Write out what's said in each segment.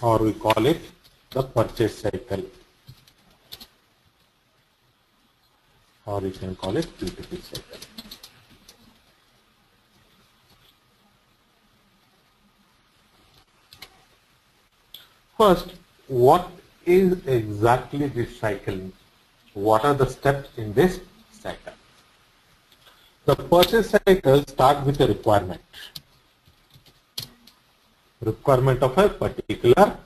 or we call it the purchase cycle, or you can call it P2P cycle. First, what is exactly this cycle? What are the steps in this cycle? The purchase cycle starts with a requirement. Requirement of a particular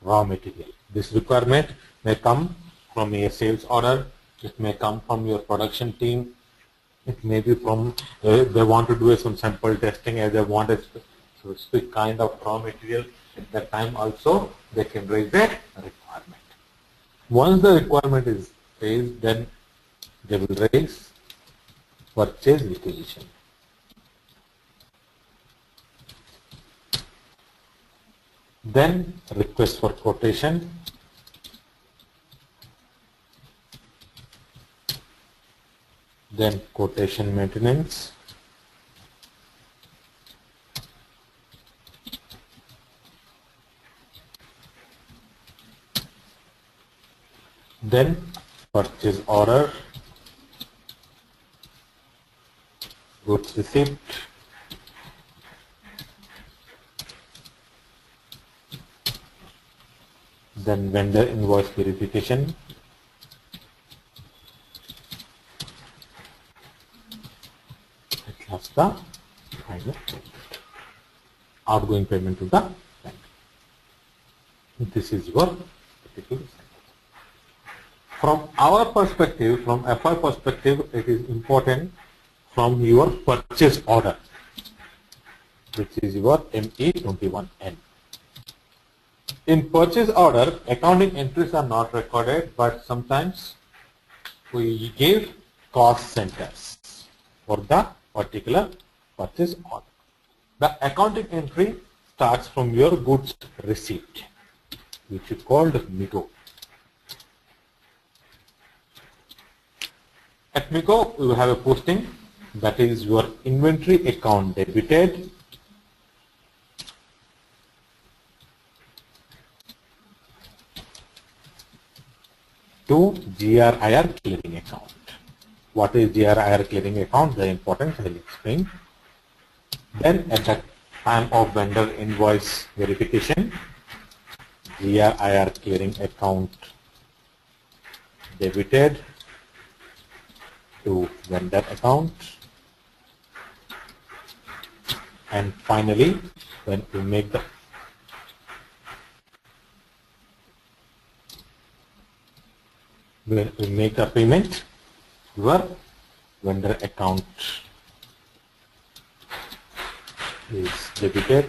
raw material. This requirement may come from a sales order, it may come from your production team, it may be from, they want to do some sample testing as they want a specific kind of raw material. At that time also they can raise a requirement. Once the requirement is raised, then they will raise purchase requisition. Then request for quotation, then quotation maintenance, then purchase order, goods receipt, then vendor invoice verification, at last the final outgoing payment to the bank. This is your particular cycle. From our perspective, from FI perspective, it is important from your purchase order, which is your ME21N. In purchase order, accounting entries are not recorded, but sometimes we give cost centers for the particular purchase order. The accounting entry starts from your goods receipt, which is called MIGO. At MIGO, we will have a posting, that is your inventory account debited to GRIR clearing account. What is GRIR clearing account? The importance I will explain. Then at the time of vendor invoice verification, GRIR clearing account debited to vendor account, and finally when we make the payment, your vendor account is debited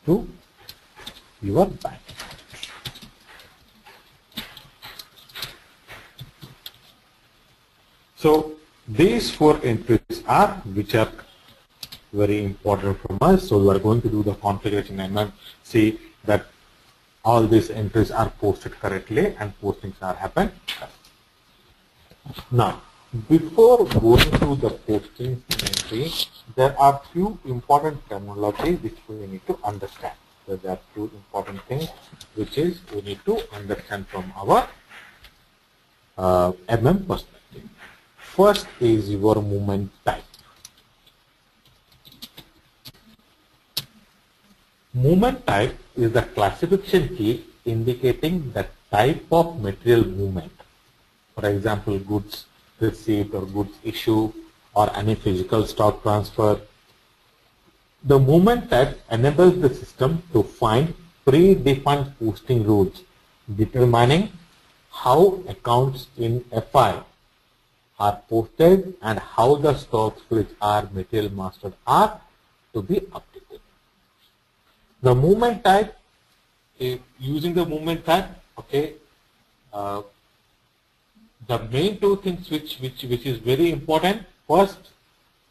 to your bank. So these four entries are which are very important from us. So we are going to do the configuration and see that all these entries are posted correctly and postings are happened. Now, before going to the posting entry, there are few important terminology which we need to understand. So there are few important things which is we need to understand from our MM perspective. First is your movement type. Movement type is the classification key indicating the type of material movement. For example, goods received or goods issue or any physical stock transfer. The movement type enables the system to find predefined posting rules determining how accounts in FI are posted and how the stocks which are material mastered are to be updated. The movement type, using the movement type, okay, the main two things which is very important. First,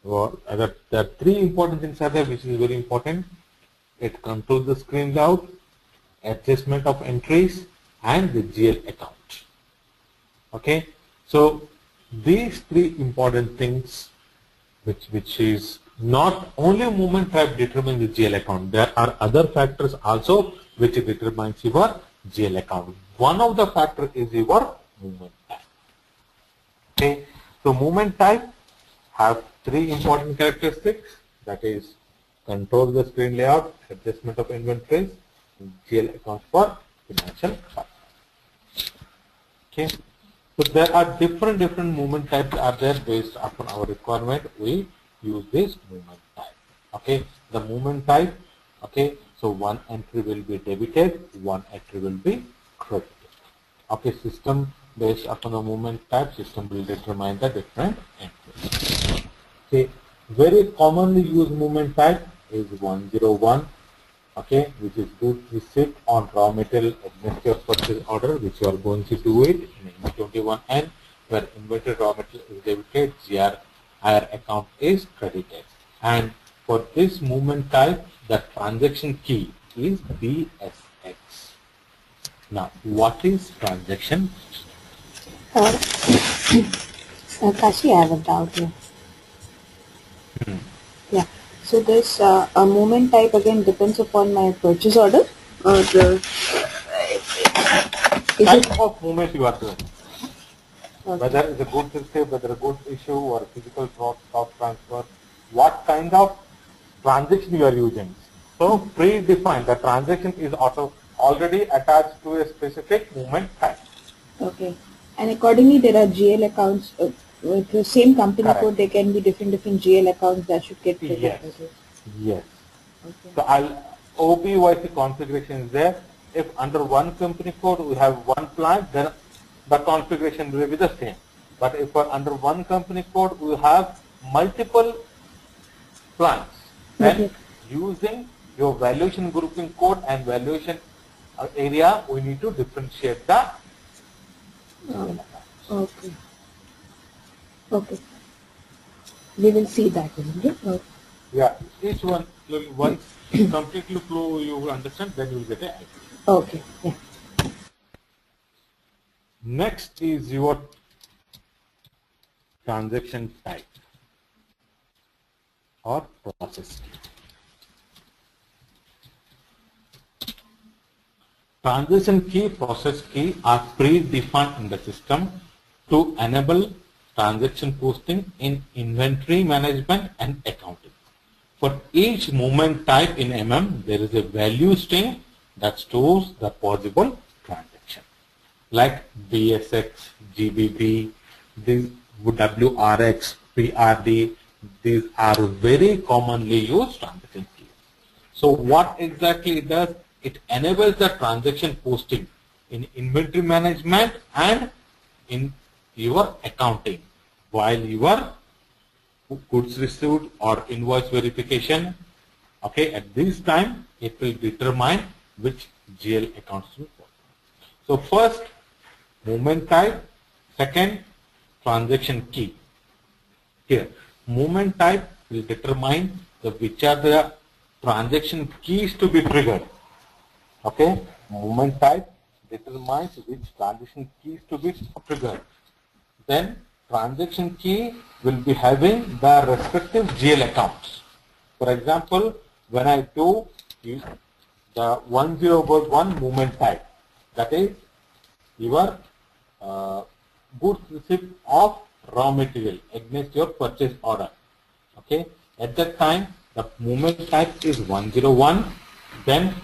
there are three important things are there which is very important. It controls the screen layout, adjustment of entries, and the GL account. Okay, so these three important things which is not only movement type determines the GL account, there are other factors also which determines your GL account. One of the factor is your movement type. Okay, so movement type have three important characteristics, that is control the screen layout, adjustment of inventories, GL accounts for financial partners. Okay, so there are different movement types are there based upon our requirement. We use this movement type. Okay, the movement type. Okay, so one entry will be debited, one entry will be credited. Okay, system based upon the movement type, system will determine the different entries. Okay, very commonly used movement type is 101. Okay, which is goods received on raw material against your purchase order, which you are going to do it in M21N, where inventory raw material is debited, GRIR account is credited. And for this movement type, the transaction key is BSX. Now, what is transaction key? Kashi, I have a doubt here. Yeah. So this a movement type again depends upon my purchase order, or the type of movement you are doing. Okay. Whether it's a goods receipt, whether a goods issue or physical stock transfer, what kind of transaction you are using. So predefined, the transaction is already attached to a specific movement type. Okay. And accordingly, there are GL accounts. With the same company Correct. code, there can be different GL accounts that should get triggered. Yes. Yes. Okay. So OBYC configuration is there. If under one company code we have one plant, then the configuration will be the same. But if under one company code we have multiple plants, then using your valuation grouping code and valuation area, we need to differentiate the Okay. Okay. We will see that. Okay. Yeah, each one, once completely you will understand, then you will get an idea. Okay. Yeah. Next is your transaction type or process key. Transaction key, process key are predefined in the system to enable transaction posting in inventory management and accounting. For each movement type in MM, there is a value string that stores the possible transaction. Like BSX, GBB, these WRX, PRD, these are very commonly used transaction keys. So what exactly it does? It enables the transaction posting in inventory management and in your accounting, while your goods received or invoice verification, okay, at this time it will determine which GL accounts to follow. So first, movement type. Second, transaction key. Here, movement type will determine which are the transaction keys to be triggered. Okay, movement type determines which transaction keys to be triggered. Then transaction key will be having the respective GL accounts. For example, when I do the 1001 movement type, that is your goods receipt of raw material against your purchase order. Okay, at that time the movement type is 101. Then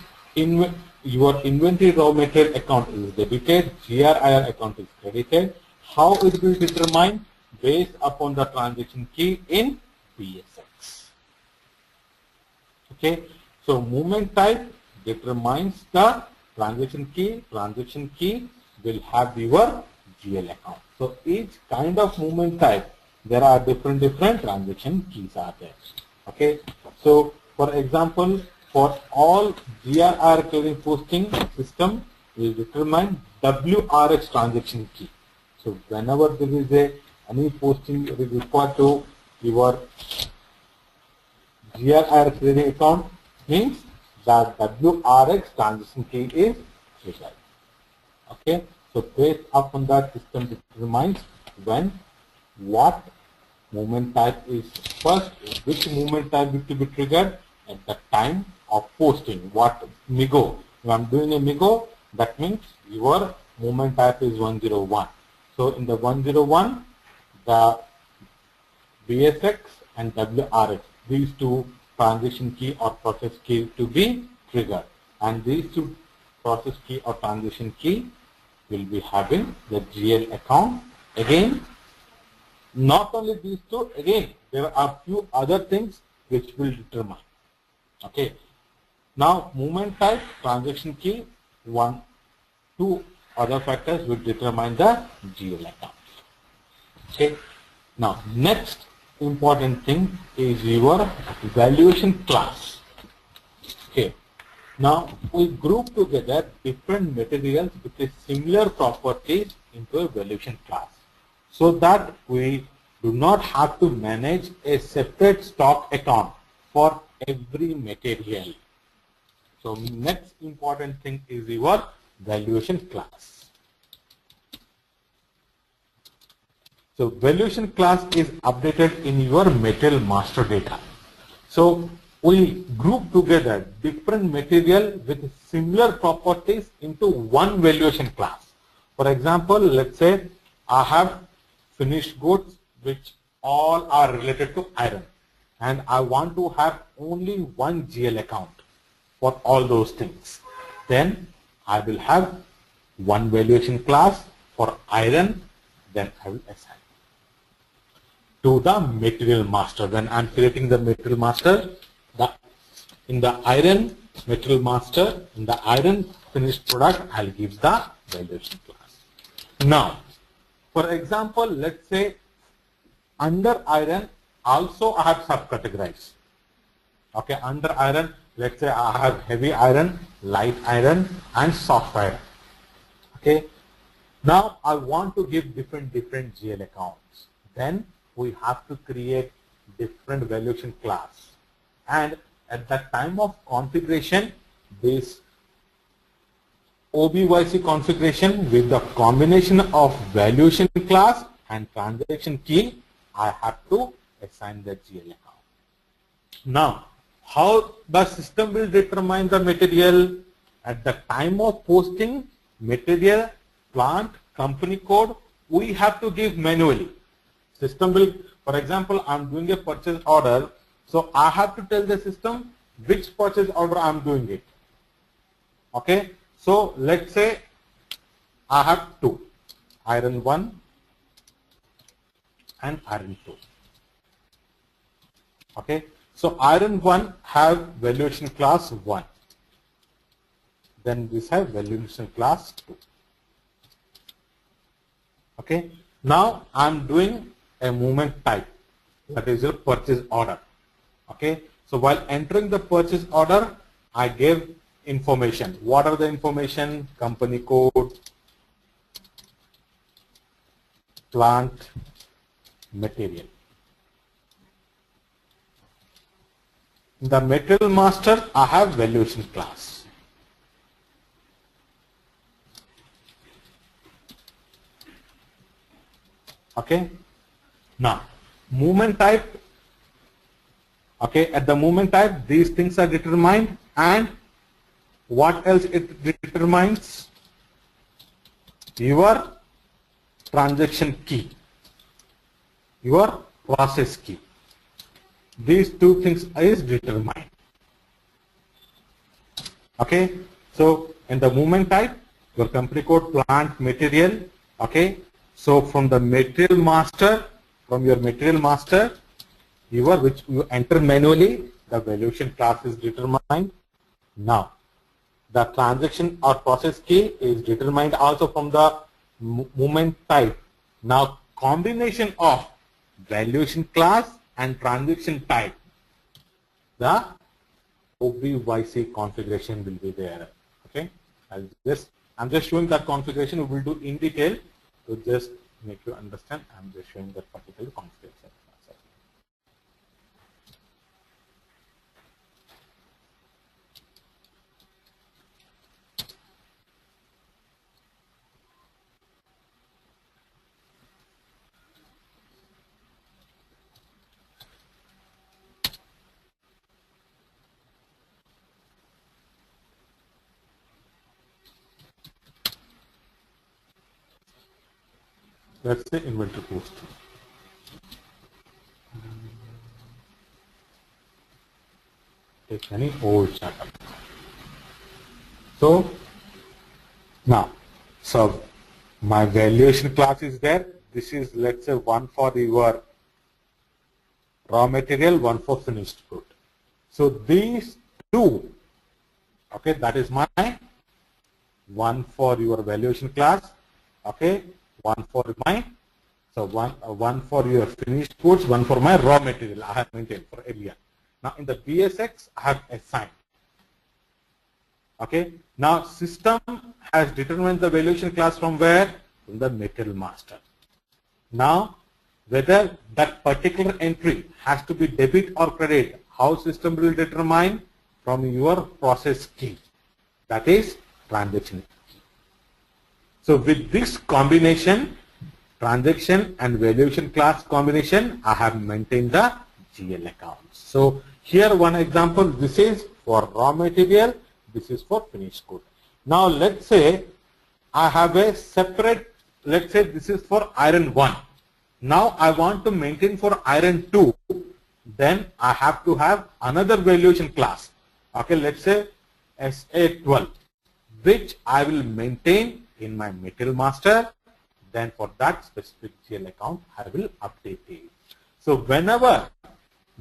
your inventory raw material account is debited, GRIR account is credited. How it will be determined? Based upon the transaction key in BSX. Okay, so movement type determines the transaction key. Transaction key will have your GL account. So each kind of movement type, there are different transaction keys are there. Okay, so for example, for all GRIR clearing posting system, we determine WRX transaction key. So whenever there is any posting required to your GRIR clearing account, means that WRX transaction key is required. Okay, so based upon that, system determines when what movement type is first, which movement type will be triggered at the time of posting. What MIGO? If I'm doing a MIGO, that means your movement type is 101. So in the 101, the BSX and WRX, these two transaction key or process key to be triggered. And these two process key or transaction key will be having the GL account. Again, not only these two, again, there are few other things which will determine. Okay. Now, movement type, transaction key, one, two other factors will determine the GL account. Okay. Now, next important thing is your valuation class. Okay. Now, we group together different materials with similar properties into a valuation class, so that we do not have to manage a separate stock account for every material. So next important thing is your valuation class. So valuation class is updated in your material master data. So we group together different material with similar properties into one valuation class. For example, let's say I have finished goods which all are related to iron, and I want to have only one GL account for all those things. Then I will have one valuation class for iron, then I will assign to the material master. When I'm creating the material master, in the iron material master, in the iron finished product, I'll give the valuation class. Now, for example, let's say under iron also I have subcategorized. Okay, under iron, let's say I have heavy iron, light iron, and soft iron. Okay, now I want to give different GL accounts. Then we have to create different valuation class, and at the time of configuration, this OBYC configuration with the combination of valuation class and transaction key, I have to assign the GL account. Now, how the system will determine the material? At the time of posting, material, plant, company code, we have to give manually. System will, for example, I'm doing a purchase order, so I have to tell the system which purchase order I'm doing it. Okay, so let's say I have two, iron 1 and iron 2. Okay, so iron 1 have valuation class 1. Then this have valuation class 2. Okay, now I'm doing a movement type, that is a purchase order. Okay, so while entering the purchase order, I gave information. What are the information? Company code, plant, material. In the material master, I have valuation class. Okay, now movement type. Okay, at the movement type, these things are determined, and what else it determines? Your transaction key, your process key. These two things is determined. Okay, so in the movement type, your company code, plant, material. Okay, so from the material master, from your material master, which you enter manually, the valuation class is determined. Now, the transaction or process key is determined also from the movement type. Now, combination of valuation class and transaction type, the OBYC configuration will be there. Okay, I'm just showing that configuration. We will do in detail to just make you understand. I'm just showing that particular configuration. let's say inventory cost. Take any old chart. So now, so my valuation class is there. This is, let's say, one for your raw material, one for finished good. So these two, okay, that is my one for your valuation class, okay, one for my, so one for your finished goods, one for my raw material I have maintained for area. Now in the BSX I have assigned. Okay, now system has determined the valuation class from where? From the material master. Now whether that particular entry has to be debit or credit, how system will determine? From your process key, that is transaction key. So with this combination, transaction and valuation class combination, I have maintained the GL accounts. So here one example, this is for raw material, this is for finished good. Now let's say I have a separate, let's say this is for iron 1. Now I want to maintain for iron 2, then I have to have another valuation class. Okay, let's say SA12, which I will maintain in my material master. Then for that specific GL account, I will update it. So whenever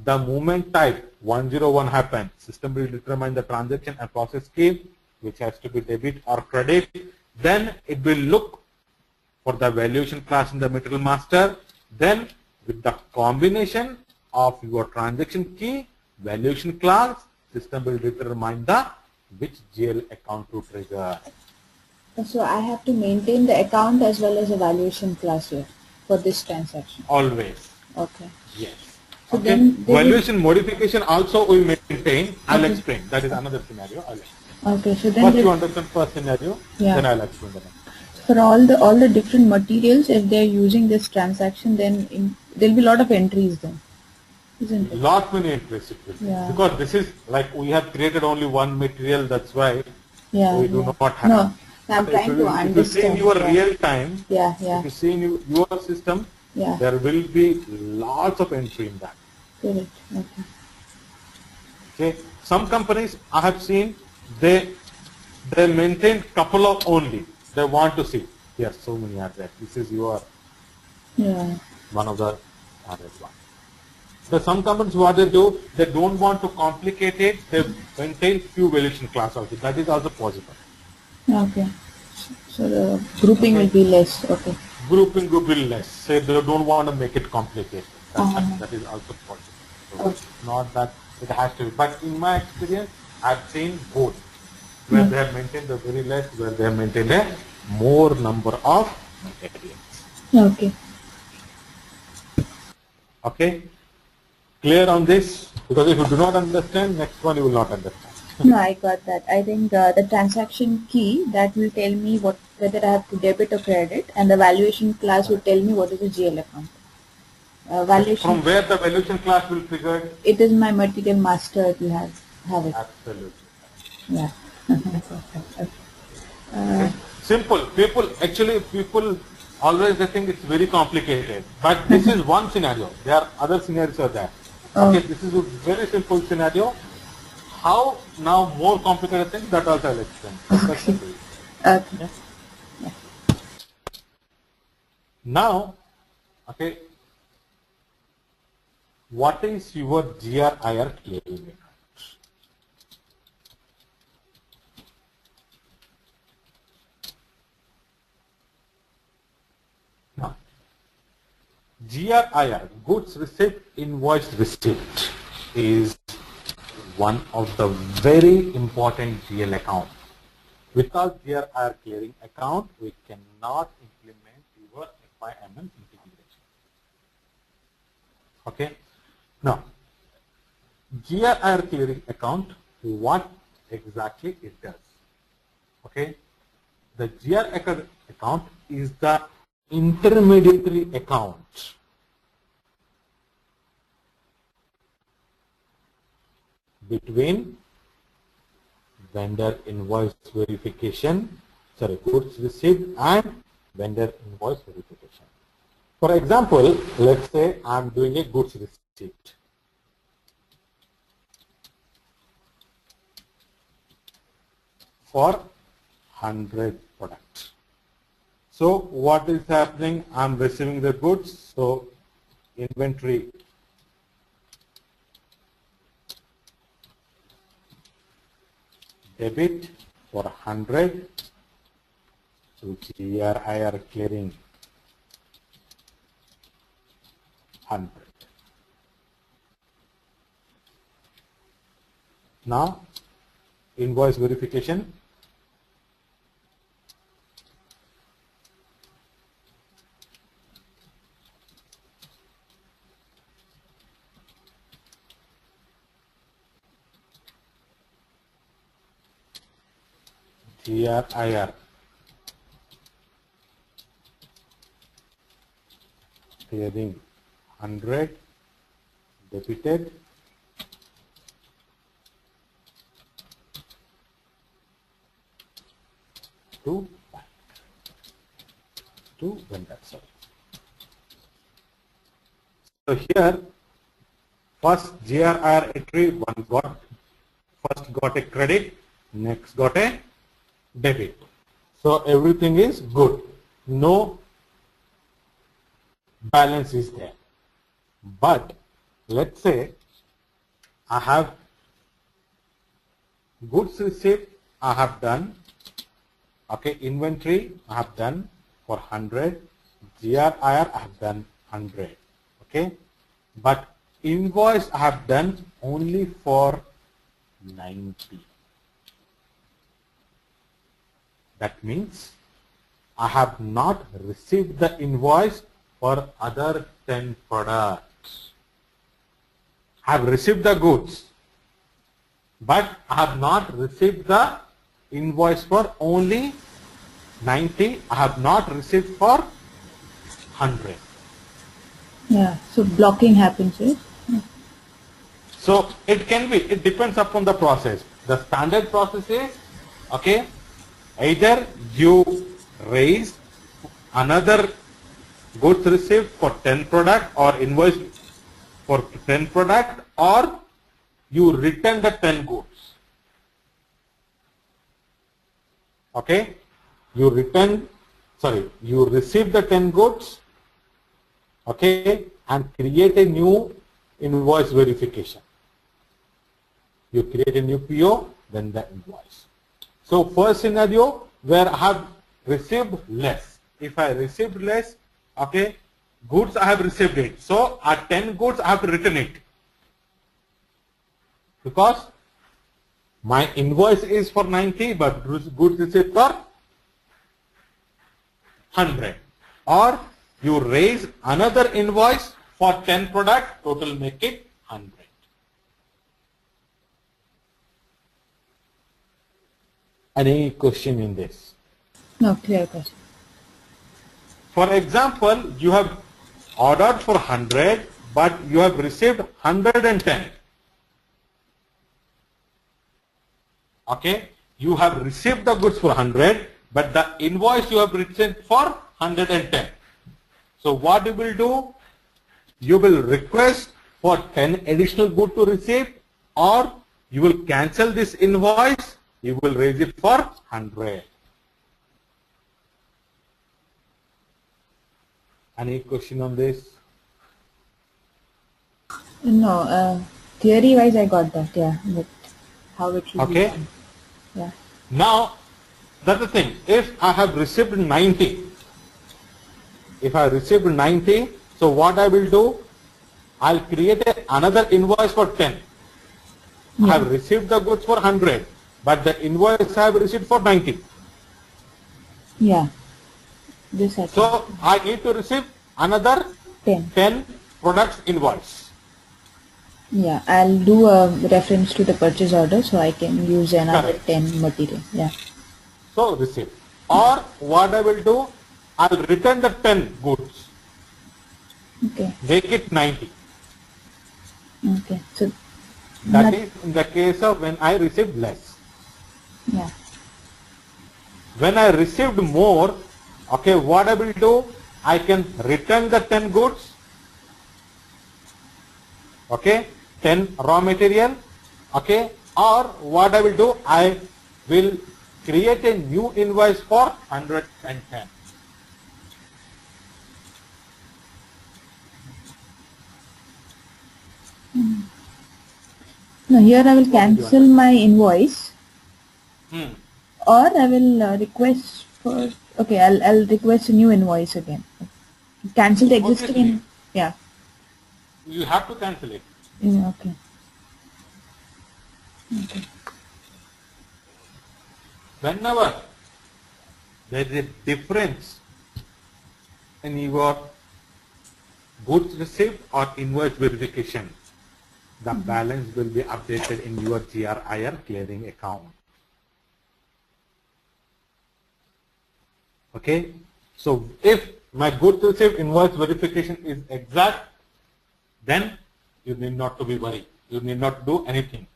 the movement type 101 happens, system will determine the transaction and process key, which has to be debit or credit. Then it will look for the valuation class in the material master. Then with the combination of your transaction key, valuation class, system will determine the which GL account to trigger. So I have to maintain the account as well as a valuation class here for this transaction. Always. Okay. Yes. So okay. then Valuation modification also we maintain. I'll explain. That is another scenario. I'll explain. Okay. So then first you understand first scenario, then I'll explain the next. For all the different materials, if they're using this transaction, then there'll be a lot of entries then. Isn't it? Lot many entries it will be. Because this is like we have created only one material, that's why we do not have. No, I'm trying to understand. If you see in your real time, if you see in your system, there will be lots of entry in that. Correct. Okay. Okay. Some companies I have seen they maintain couple of only. They want to see here so many are there. This is your one of the other one. So some companies what they do, they don't want to complicate it, they maintain few valuation class also. That is also possible. Okay. So the grouping will be less. Okay. Grouping will be less. Say they don't want to make it complicated. That is also possible. So not that it has to be. But in my experience, I've seen both. Where they have maintained the very less, where they have maintained a more number of materials. Okay. Okay. Clear on this? Because if you do not understand, next one you will not understand. No, I got that. I think the transaction key, that will tell me whether I have to debit or credit, and the valuation class will tell me what is the GL account. Valuation. From where the valuation class will trigger? It is my material master. It will have it. Absolutely. Yeah. Simple. People always they think it's very complicated. But this is one scenario. There are other scenarios are there. Okay, this is a very simple scenario. How now more complicated things, that also I'll explain. Okay. Yeah. Now, okay, what is your GRIR clearing? Now, GRIR, goods receipt, invoice receipt, is one of the very important GL account. Without GRIR clearing account, we cannot implement your FIMM integration. Okay. Now, GRIR clearing account, what exactly it does? Okay. The GRIR account is the intermediary account between vendor invoice verification, goods received and vendor invoice verification. For example, let's say I'm doing a goods receipt. For 100 products. So what is happening? I'm receiving the goods. So inventory debit for 100. So GRIR clearing 100. Now invoice verification. GRIR clearing 100 debited to vendor. Sorry. So here first GRIR entry first got a credit, next got a debit. So everything is good. No balance is there. But let's say I have goods receipt I have done. Okay, inventory I have done for 100. GRIR I have done 100. Okay, but invoice I have done only for 90. That means I have not received the invoice for other 10 products. I have received the goods, but I have not received the invoice for only 90. I have not received for 100. Yeah, so blocking happens, right? So it can be, it depends upon the process. The standard process is, okay, either you raise another goods received for 10 product or invoice for 10 product, or you return the 10 goods. Okay, you receive the 10 goods, okay, and create a new invoice verification. You create a new PO, then the invoice. So first scenario where I have received less. If I received less, okay, goods I have received it. So at 10 goods I have to return it. Because my invoice is for 90, but goods received for 100. Or you raise another invoice for 10 product, total make it 100. Any question in this? No, clear question. For example, you have ordered for 100, but you have received 110. Okay, you have received the goods for 100, but the invoice you have written for 110. So what you will do? You will request for 10 additional goods to receive, or you will cancel this invoice. You will raise it for 100. Any question on this? No, theory wise I got that, yeah, but how it should be done. Yeah. Now, that's the thing. If I have received 90, so what I will do? I'll create another invoice for 10. Yeah. I have received the goods for 100, but the invoice I have received for 90. Yeah. This I So I need to receive another 10 products invoice. Yeah, I'll do a reference to the purchase order so I can use another Correct. 10 material. Yeah. So receive. Or what I will do? I'll return the 10 goods. Okay. Make it 90. Okay. So That is in the case of when I received less. yeah. When I received more, okay, what I will do? I can return the 10 goods, okay, 10 raw material, okay, or what I will do, I will create a new invoice for 110. No, here I will cancel my invoice, or I will request for. Okay, I'll request a new invoice again. Cancel the existing. Yeah. You have to cancel it. Yeah, okay. Okay. Whenever there is a difference in your goods received or invoice verification, the balance will be updated in your GRIR clearing account. Okay, so if my goods received invoice verification is exact, then you need not to be worried. You need not do anything.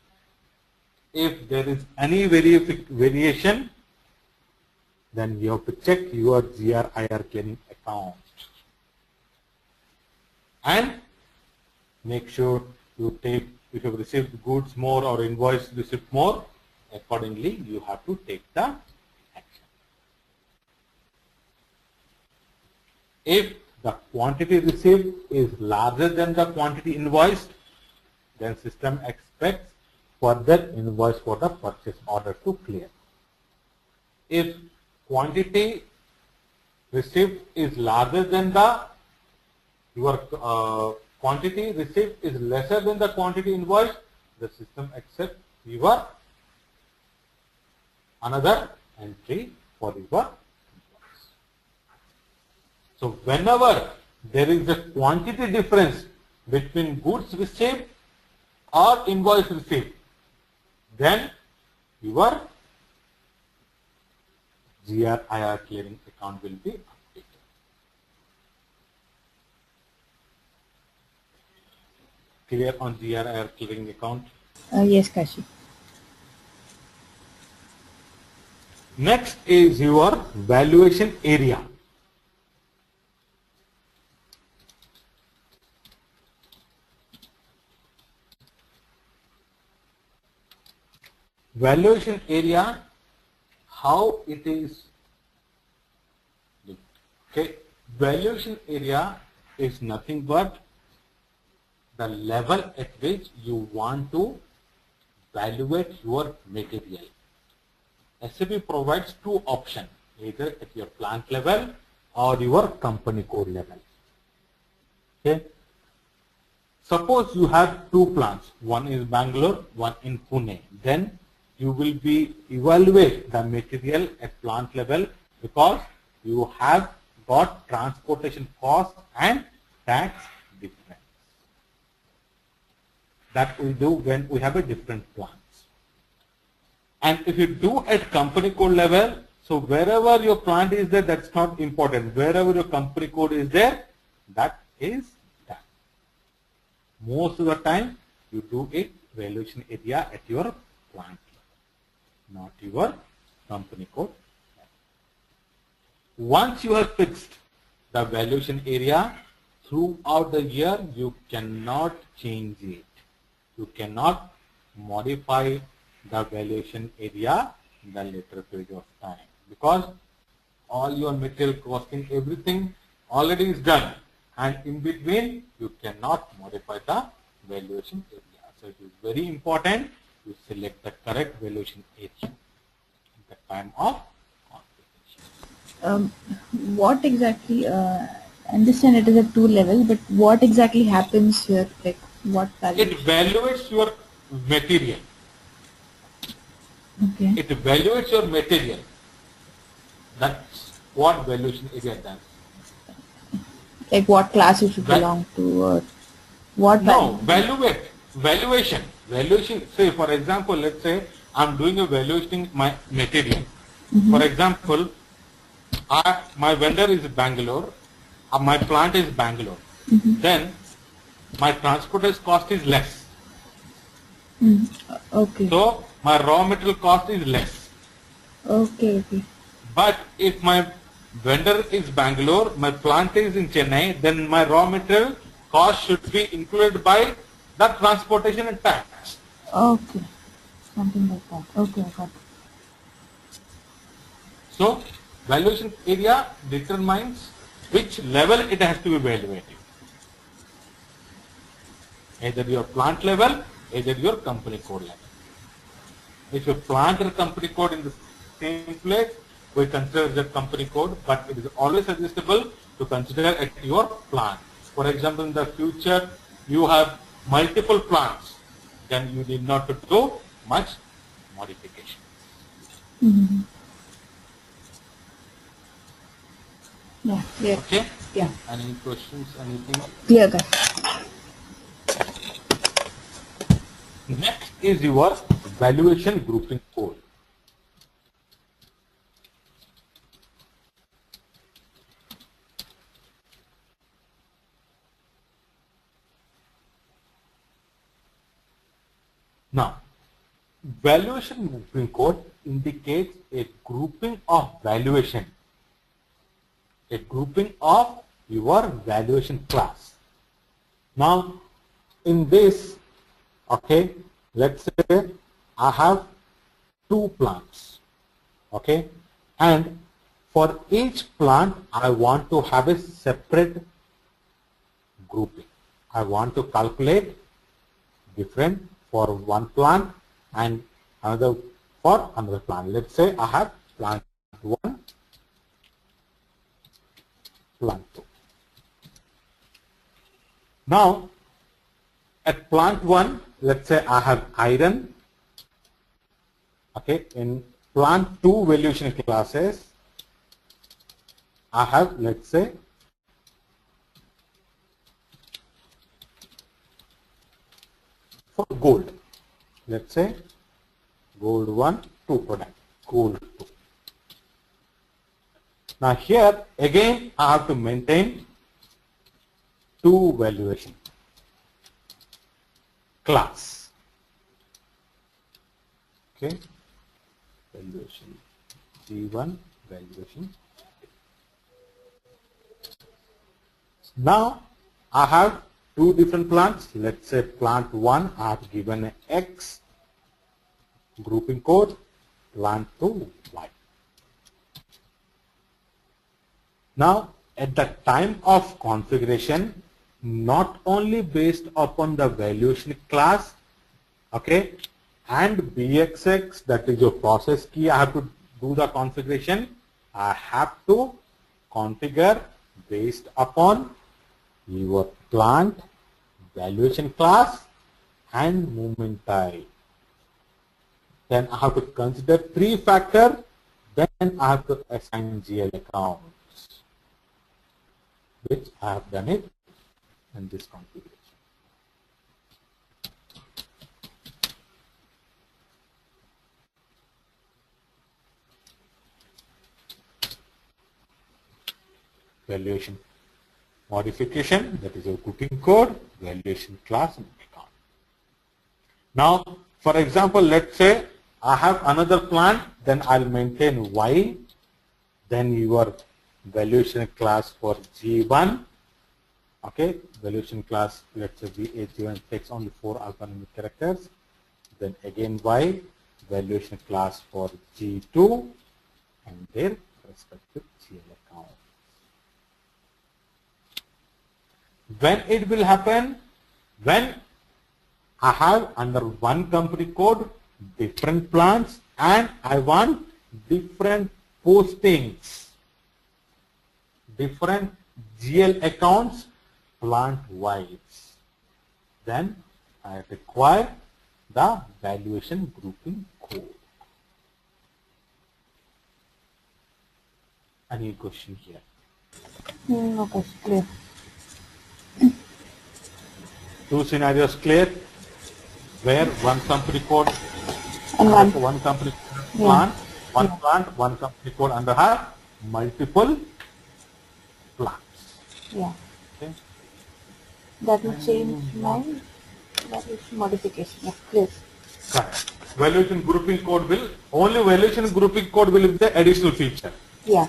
If there is any variation, then you have to check your GRIR clearing account and make sure you take, if you have received goods more or invoice received more, accordingly you have to take the action. If the quantity received is larger than the quantity invoiced, then system expects further invoice for the purchase order to clear. If quantity received is larger than the, your quantity received is lesser than the quantity invoiced, the system accepts your another entry for your invoice. So whenever there is a quantity difference between goods received or invoice received, then your GRIR clearing account will be updated. Clear on GRIR clearing account? Yes, Kashi. Next is your valuation area. Valuation area, how it is. Okay, valuation area is nothing but the level at which you want to evaluate your material. SAP provides two options, either at your plant level or your company code level. Okay. Suppose you have two plants, one is Bangalore, one in Pune. Then you will be evaluate the material at plant level because you have got transportation cost and tax difference. That we do when we have a different plants. And if you do at company code level, so wherever your plant is there, that's not important. Wherever your company code is there, that is done. Most of the time, you do it valuation area at your plant level, not your company code level. Once you have fixed the valuation area, throughout the year, you cannot change it. You cannot modify the valuation area in the later period of time because all your material costing, everything already is done, and in between you cannot modify the valuation area. So it is very important to select the correct valuation area at the time of computation. What exactly, understand it is at two levels, but what exactly happens here? Like what value? It evaluates your material. Okay. It evaluates your material. That's what valuation area does. Like what class you should belong to, or what? No, valuation. Say, for example, let's say I'm doing a valuation my material. For example, my vendor is Bangalore, my plant is Bangalore. Then my transportation cost is less. Okay. So my raw material cost is less. Okay. But if my vendor is Bangalore, my plant is in Chennai, then my raw material cost should be included by the transportation and tax. Okay. Something like that. Okay, I got it. So, valuation area determines which level it has to be evaluated. Either your plant level, either your company code level. If your plant and company code in the same place, we consider the company code, but it is always adjustable to consider at your plant. For example, in the future, you have multiple plants, then you need not to do much modification. Mm-hmm. Yeah, clear. Okay? Yeah. Any questions, anything? Clear, guys. Next is your valuation grouping code. Now, valuation grouping code indicates a grouping of valuation, a grouping of your valuation class. Now, in this, okay, let's say I have 2 plants, okay, and for each plant I want to have a separate grouping. I want to calculate different for one plant and another for another plant. Let's say I have plant 1, plant 2. Now, at plant 1, let's say I have iron. Okay, in plant 2 valuation classes, I have, let's say, for gold. Let's say gold 1, 2 product, gold 2. Now here again I have to maintain 2 valuation class. Okay, valuation G1, valuation. Now I have 2 different plants. Let's say plant 1 I have given a X grouping code, plant 2 Y. Now at the time of configuration, not only based upon the valuation class, okay, and BXX, that is your process key, I have to do the configuration. I have to configure based upon your plant, valuation class, and money.I. Then I have to consider 3 factors. Then I have to assign GL accounts, which I have done it in this configuration. Valuation modification, that is your grouping code, valuation class, and account. Now, for example, let's say I have another plant, then I'll maintain Y, then your valuation class for G1, okay, valuation class, let's say BA1 takes only 4 alphanumeric characters, then again Y, valuation class for G2, and their respective GL account. When it will happen? When I have under one company code different plants and I want different postings, different GL accounts plant-wise, then I require the valuation grouping code. Any question here? No question, clear. 2 scenarios clear, where one company code And one company plant, one company code under her multiple plants. Yeah. Okay. That will change my valuation modification. Yeah, clear. Correct. Valuation grouping code will only valuation grouping code will be the additional feature. Yeah.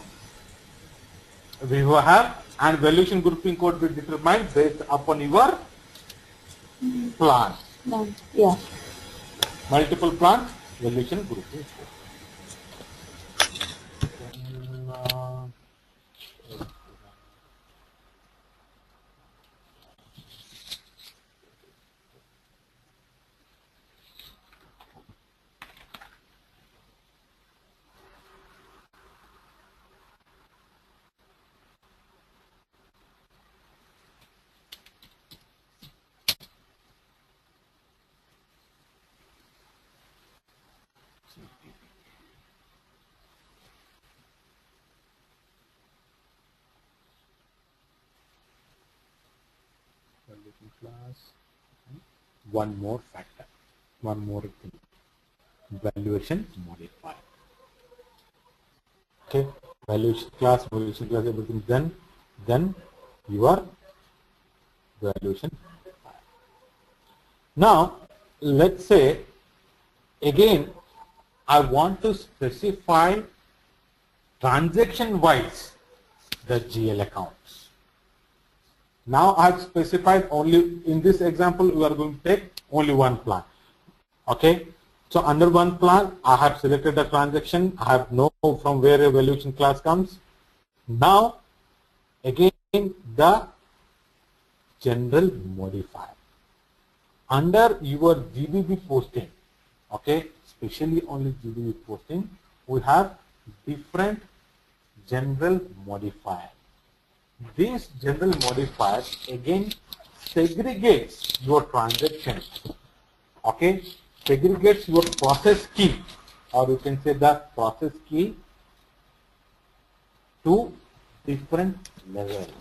we will have, and valuation grouping code will be determined based upon your plan. Yeah. Multiple plans, valuation grouping code. Then, valuation class. One more factor, one more thing. Valuation modifier. Okay, valuation class, everything done. Then your valuation modifier. Now, let's say again, I want to specify transaction-wise the GL accounts. Now I have specified only, in this example, we are going to take only one plan. Okay. So under one plan, I have selected the transaction. I have known from where a valuation class comes. Now, again, the general modifier. Under your GBB posting, okay, especially only GBB posting, we have different general modifier. This general modifier again segregates your transactions, okay, segregates your process key, or you can say the process key to different levels.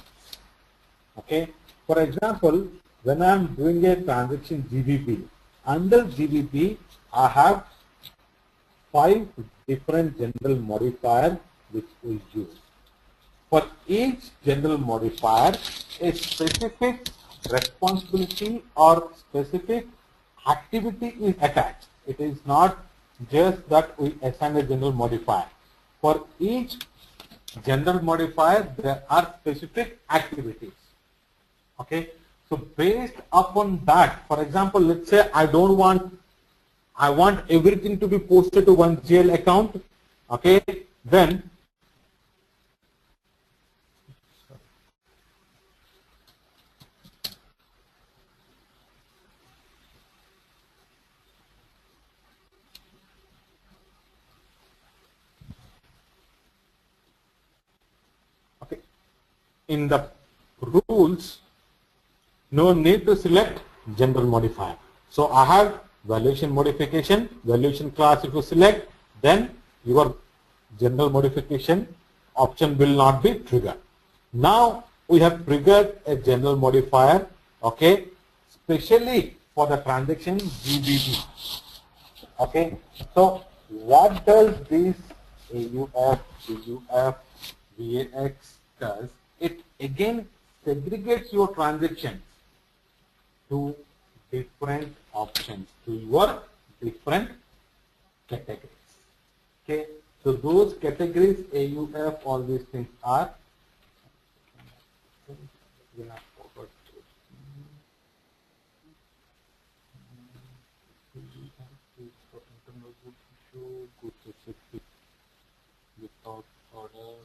Okay, for example, when I am doing a transaction GBP, under GBP I have 5 different general modifiers which we use. For each general modifier, a specific responsibility or specific activity is attached. It is not just that we assign a general modifier. For each general modifier, there are specific activities. Okay. So based upon that, for example, let's say I want everything to be posted to one GL account. Okay. Then in the rules, no need to select general modifier. So I have valuation modification, valuation class if you select, then your general modification option will not be triggered. Now we have triggered a general modifier, okay, especially for the transaction GBB. Okay, so what does this AUF, DUF, VAX does? It again segregates your transactions to different options, to your different categories. Okay, so those categories, AUF, all these things are. Without order.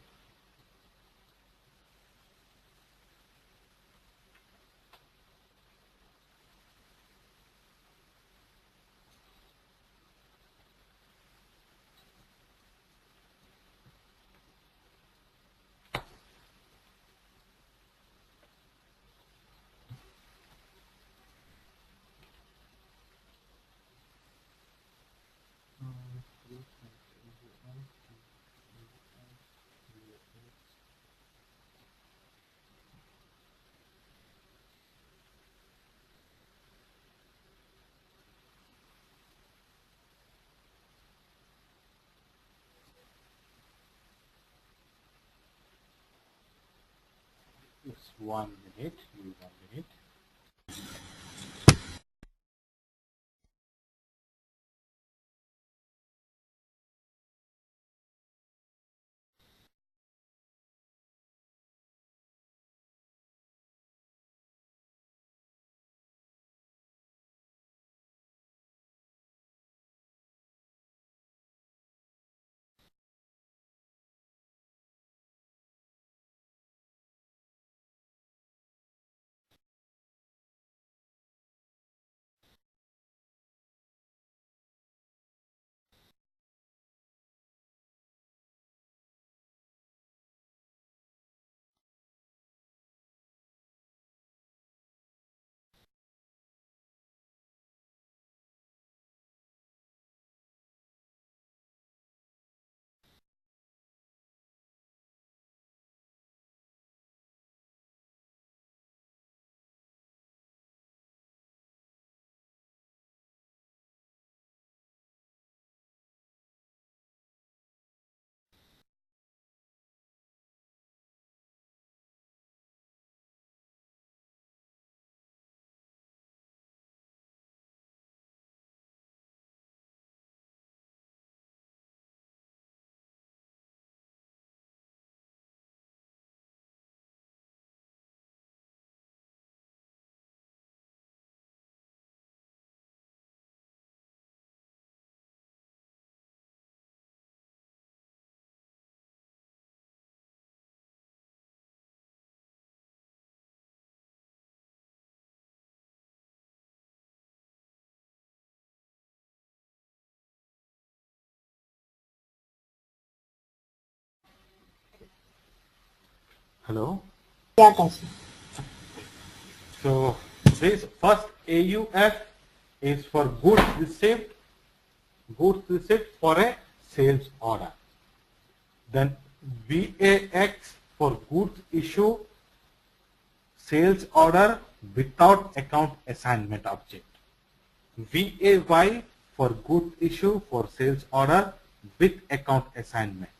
It's 1 minute, 1 minute. Hello? Yeah, Kashi. So this first AUF is for goods received for a sales order. Then VAX for goods issue sales order without account assignment object. VAY for goods issue for sales order with account assignment.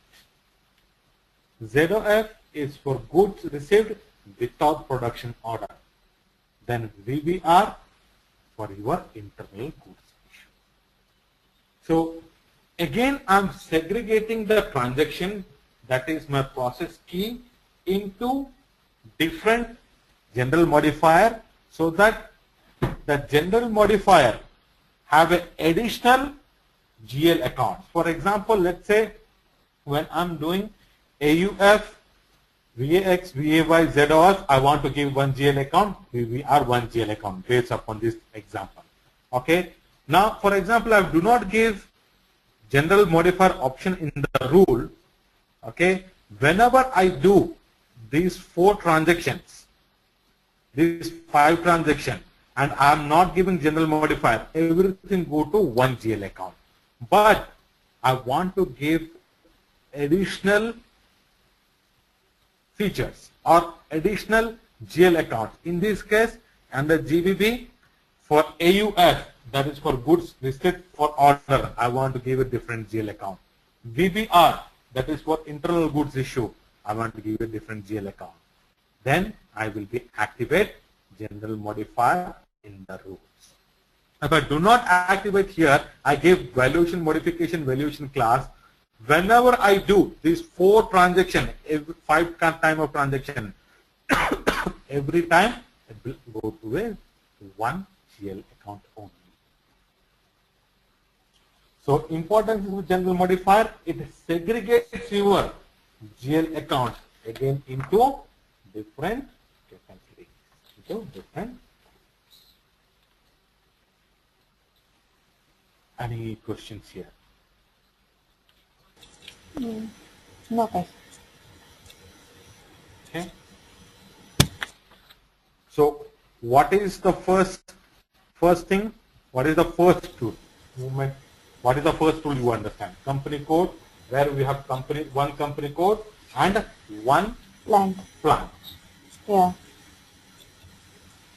ZOF is for goods received without production order. Then VBR for your internal goods issue. So again, I'm segregating the transaction, that is my process key, into different general modifier, so that the general modifier have an additional GL account. For example, let's say when I'm doing AUF, VAX, VAY, ZOF, I want to give one GL account, VBR one GL account based upon this example. Okay. Now, for example, I do not give general modifier option in the rule. Okay. Whenever I do these 4 transactions, these 5 transactions, and I am not giving general modifier, everything go to one GL account. But I want to give additional features or additional GL account. In this case, under GBB for AUF, that is for goods listed for order, I want to give a different GL account. VBR, that is for internal goods issue, I want to give a different GL account. Then I will be activate general modifier in the rules. If I do not activate here, I give valuation modification valuation class. Whenever I do these 4 transactions, every 5 time of transaction, every time it will go to a one GL account only. So importance of general modifier, it segregates your GL account again into different categories. Any questions here? No, Kashi. Okay. So what is the first thing? What is the first tool? Movement. What is the first tool you understand? Company code, where we have one company code and one Plant. Yeah.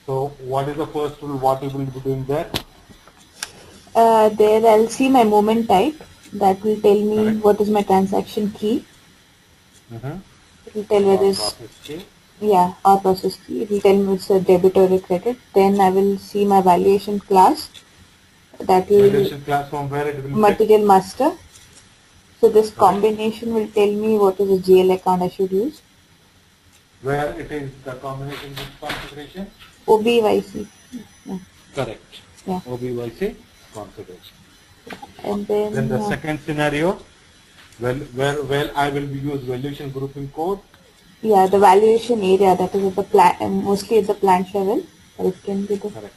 So what is the first tool? What you will be doing there? There I'll see my movement type. That will tell me what is my transaction key. It will tell whether it's or process key. It will tell me it's a debit or a credit. Then I will see my valuation class. That will valuation class from where it will material master. So this combination will tell me what is the GL account I should use. Where it is the combination with configuration? OBYC. Yeah. Correct. Yeah. OBYC configuration. And then the second scenario, where I will use valuation grouping code. Yeah, the valuation area, that is at the plant, mostly at the plant level, or it can be the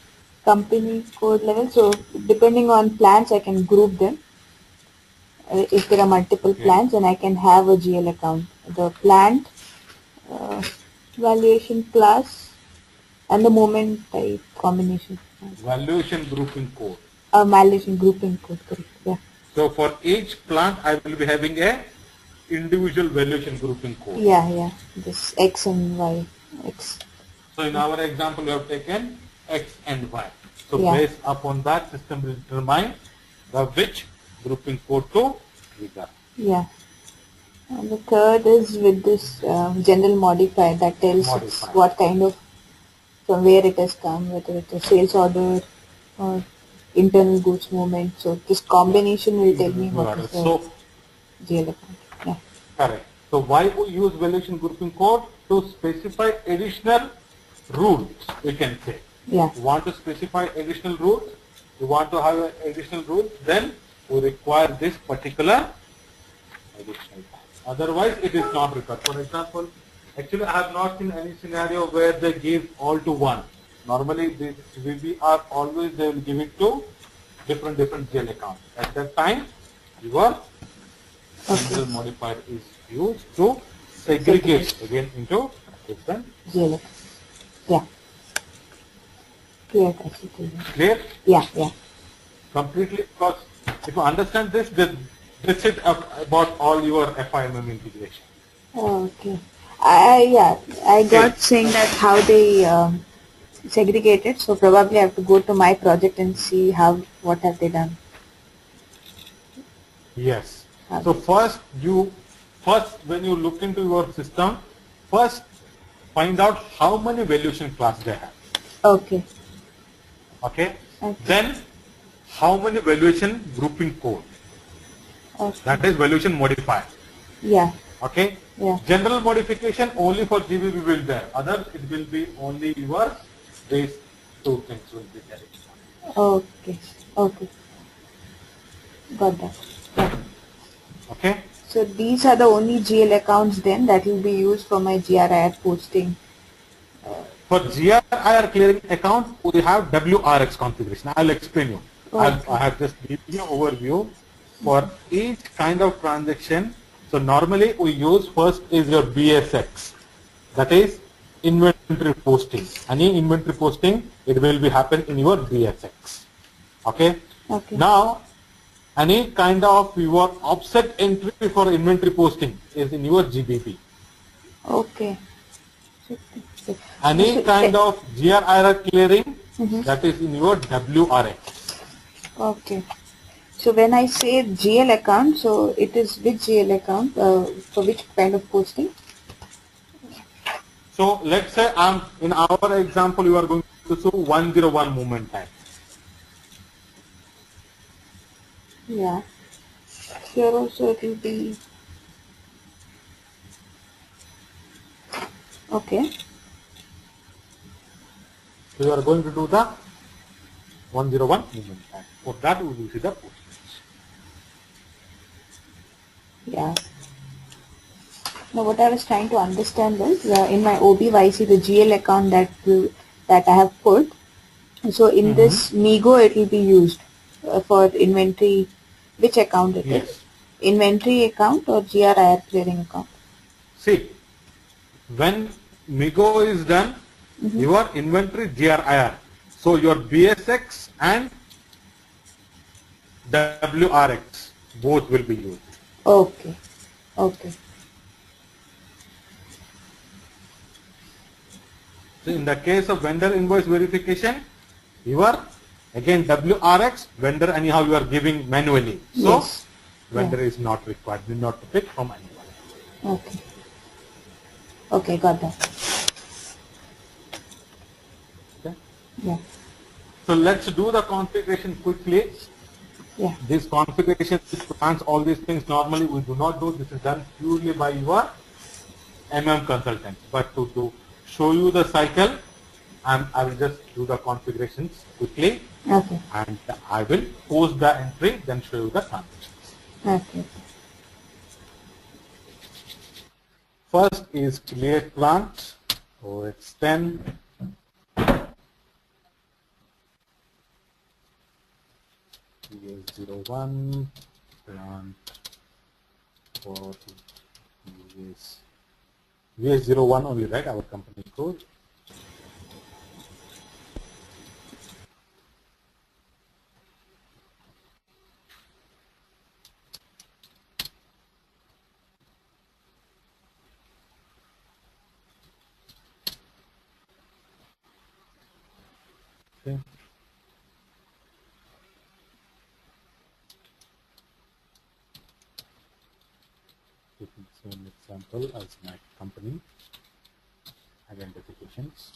company code level. So depending on plants, I can group them. If there are multiple plants, then I can have a GL account. The plant, valuation class, and the moment type combination. Valuation grouping code. Valuation grouping code, correct. Yeah. So for each plant, I will be having a individual valuation grouping code. Yeah. This X and Y. X. So in our example, we have taken X and Y. So based upon that, system will determine which grouping code to trigger. Yeah. And the third is with this general modifier that tells us what kind of, from where it has come, whether it's a sales order or internal goods movement. So this combination will tell me what is the GL account. Yeah. Correct. So why we use valuation grouping code? To specify additional rules, we can say. Yeah. You want to specify additional rules, you want to have additional rules, then we require this particular additional. Otherwise, it is not required. For example, actually, I have not seen any scenario where they give all to one. Normally, this VBR always they will give it to different GL accounts. At that time, your general modifier is used to segregate again into different. GL account. Yeah. Clear, actually. Clear? Yeah, yeah. Completely, because if you understand this, then that's it about all your FIMM integration. Okay. I got saying that how they segregated. So probably I have to go to my project and see what have they done. Yes. How So they, first when you look into your system, first find out how many valuation class they have. okay. Okay. Okay. Then how many valuation grouping code. Okay. That is valuation modifier. Yeah. Okay. Yeah. General modification only for GBB will be there. Others it will be only your these two things will be there. Okay. Okay. Got that. Yeah. Okay. So these are the only GL accounts then that will be used for my GRIR posting. For GRIR clearing account, we have WRX configuration. I'll explain you. I Okay. have just given you overview for each kind of transaction. So normally we use first is your BSX. That is inventory posting. Any inventory posting, it will be happen in your BSX. Okay. Okay. Now, any kind of your offset entry for inventory posting is in your GBP. Okay. Any kind of GRIR clearing, Mhm. that is in your WRX. Okay. So when I say GL account, so it is which GL account for which kind of posting? So let's say in our example, you are going to show 101 movement time. Yeah. Here also it will be okay. So you are going to do the 101 movement time. For that, we will see the postage. Yeah. Now what I was trying to understand is in my OBYC the GL account that I have put. So in this MIGO it will be used for inventory. Which account it is? Yes. Inventory account or GRIR clearing account? See, when MIGO is done, Mm-hmm. your inventory GRIR. So your BSX and WRX both will be used. Okay. Okay. So in the case of vendor invoice verification, your again WRX vendor anyhow you are giving manually. So Yes. Yeah. vendor is not required, need not to pick from anyone. Okay. Okay. Got that. Okay. Yeah. So let's do the configuration quickly. Yeah. This configuration, these plans, all these things normally we do not do. This is done purely by your consultant. But to show you the cycle, I will just do the configurations quickly Okay. and I will post the entry, then show you the transactions. Okay. First is create plant. So it's 10. VS01 plant for VS01 only, right? Our company code. Okay. Taking the same example as my company identifications.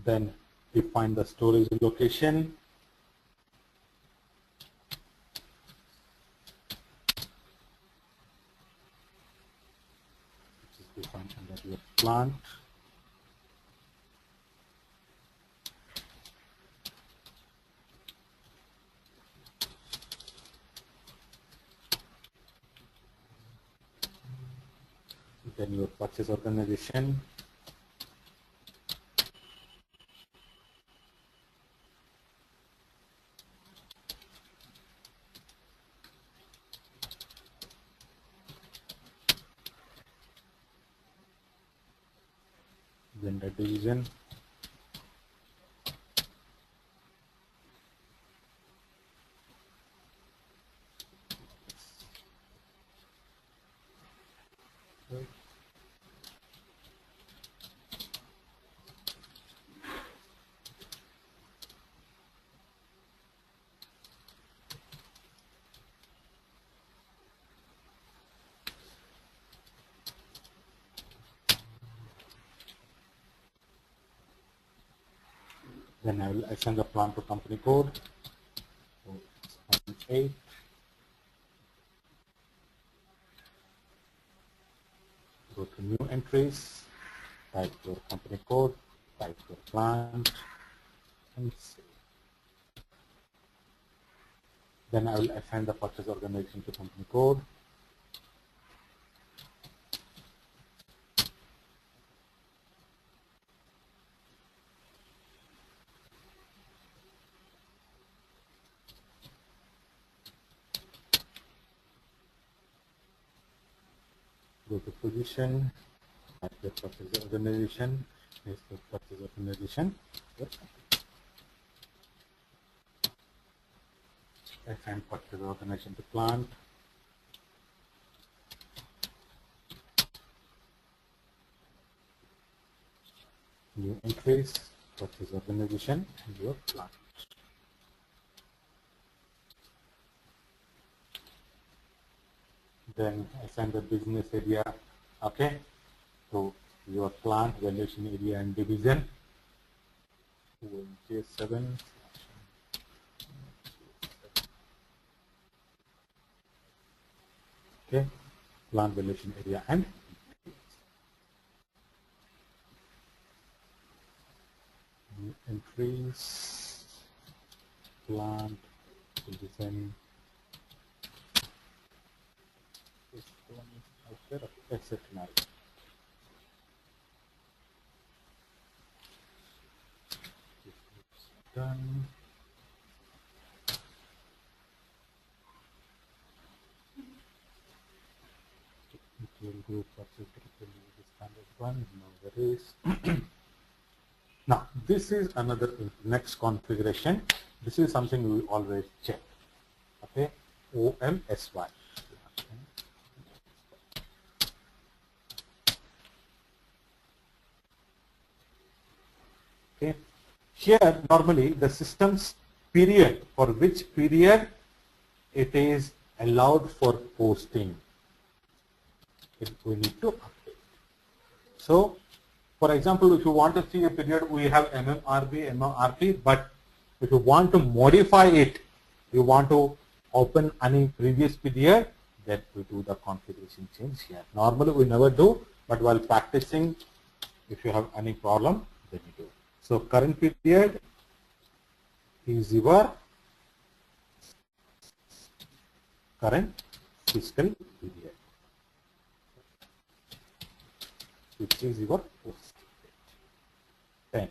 Then define the storage location. Which is defined under your plant. Then your purchase organization. Then the division. Then I will assign the plant to company code. So it's 8. Go to new entries, type your company code, type your plant, and save. Then I will assign the purchase organization to company code. Go to position, type the purchase organization, paste the purchase organization. Assign purchase organization to plant. New entries, purchase organization, and your plant. Then assign the business area, okay, to your plant, valuation area and division. J7. Okay, plant, valuation area and new entries, plant, division. Exit now. Done. Technical group purchase the standard one. Now there is. Now this is another next configuration. This is something we always check. Okay, OMSY. Okay. Here normally the system's period, for which period it is allowed for posting, we need to update. So for example, if you want to see a period, we have MMRP, MMRP, but if you want to modify it, you want to open any previous period, then we do the configuration change here. Normally we never do, but while practicing, if you have any problem, then you do. So current period is your current fiscal period, which is your post date. 10.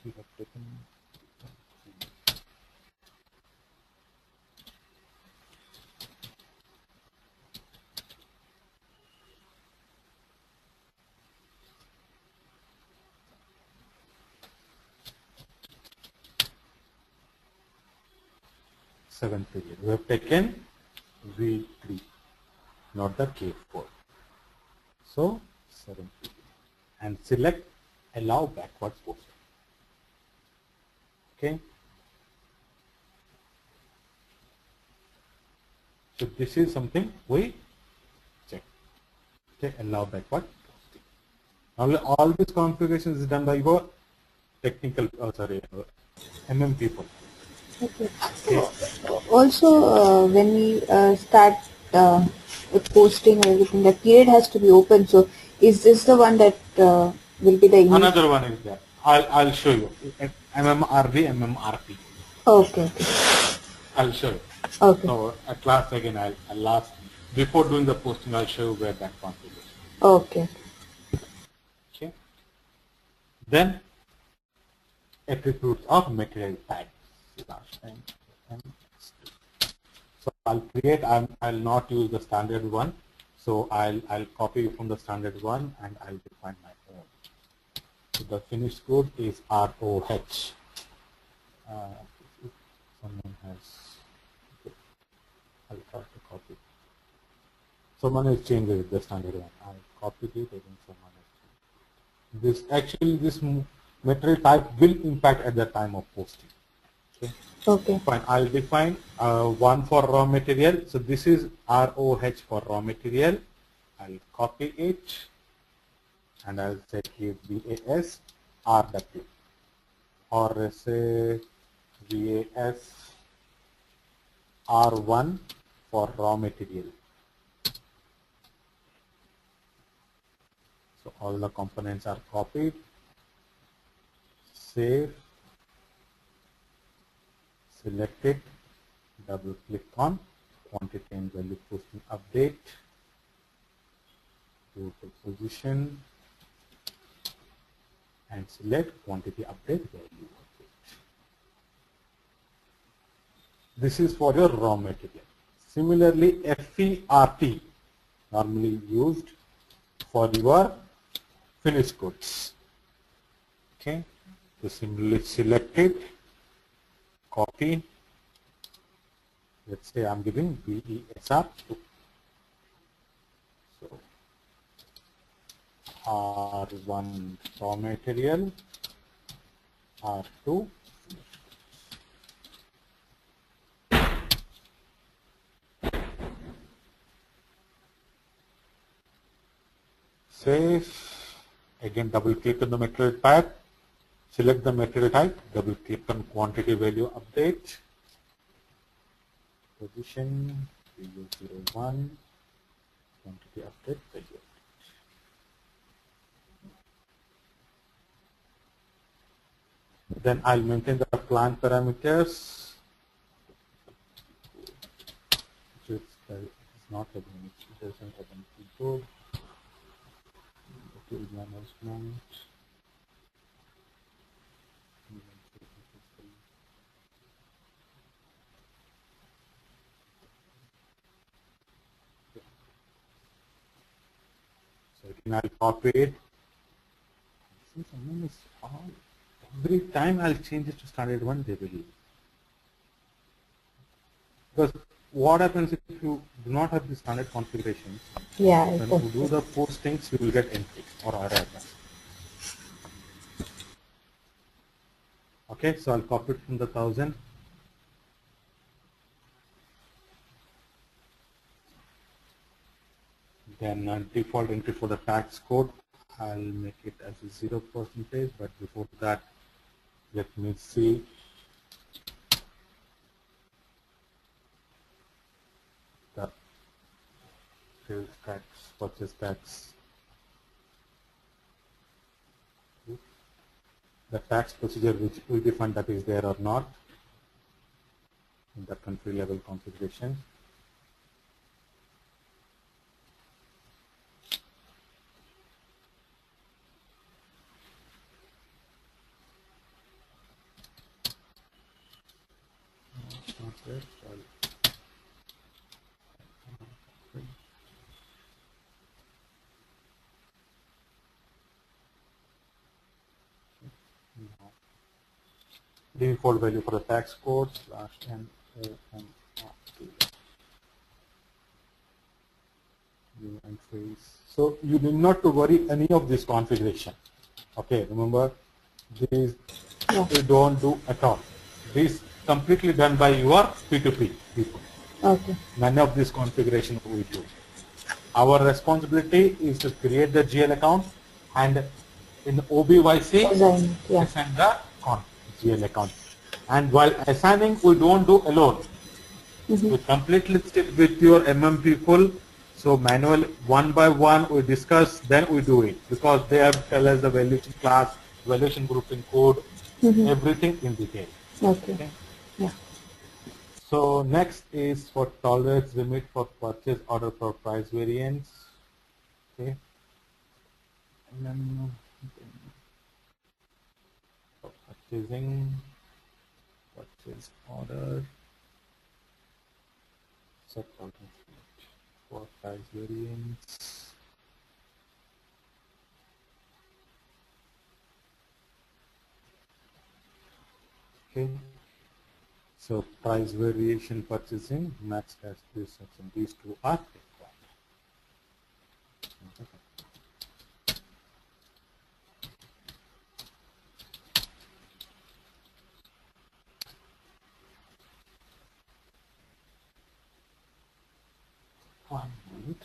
We have taken 7th period. We have taken V3, not the K4. So 7th period, and select allow backward posting. Okay. So this is something we check. Okay, allow backward posting. Now all this configuration is done by your technical, MM people. Okay. Also, when we start with posting and everything, the period has to be open. So, is this the one that will be the Another one is there. I'll show you. MMRV, MMRP. Okay. I'll show you. Okay. So at last again, I'll last, before doing the posting, I'll show you where that configuration. Okay. Okay. Then attributes of material type. So I'll create, I'll not use the standard one. So I'll copy from the standard one and I'll define my own. So the finished good is ROH. Someone has, I'll try to copy. Someone has changed it, the standard one. I copied it again, someone has changed. This material type will impact at the time of posting. Okay. Okay. Fine. I'll define one for raw material. So this is ROH for raw material. I'll copy it and I'll set it VAS RW, or say VAS R1 for raw material. So all the components are copied. Save. Select it. Double click on quantity and value posting update. Go to position and select quantity update value. This is for your raw material. Similarly, FERT normally used for your finished goods. Okay, so similarly select it, copy. Let's say I'm giving BESR 2. So R1 raw material, R2 save. Again, double click on the material type, select the material type, double click on quantity value update, position 001, quantity update value. Then I'll maintain the plant parameters, which is not a benefit, it doesn't have any keyboard. Management. So again, I'll copy it. Since every time I'll change it to standard one, they will. Because what happens if you do not have the standard configuration? Yeah. When you do the postings, you will get entry or error. Okay, so I'll copy it from the 1000. Then default entry for the tax code, I'll make it as a 0%, but before that, let me see. The sales tax, purchase tax. The tax procedure which will define that is there or not in the country level configuration. Default value for the tax code /N new entries. So you need not to worry any of this configuration. Okay, remember these you don't do at all. This completely done by your P2P people. Okay. None of this configuration we do. Our responsibility is to create the GL account and in OBYC assign the GL account. And while assigning, we don't do alone. We completely sit with your MM people. So manual one by one we discuss, then we do it because they have to tell us the valuation class, valuation grouping code, everything in detail. Okay. Yeah. So next is for tolerance limit for purchase order for price variance. Okay. And then for purchasing, purchase order, set tolerance limit for price variance. Okay. So price variation purchasing matched as this section. These two are required. Okay. One minute.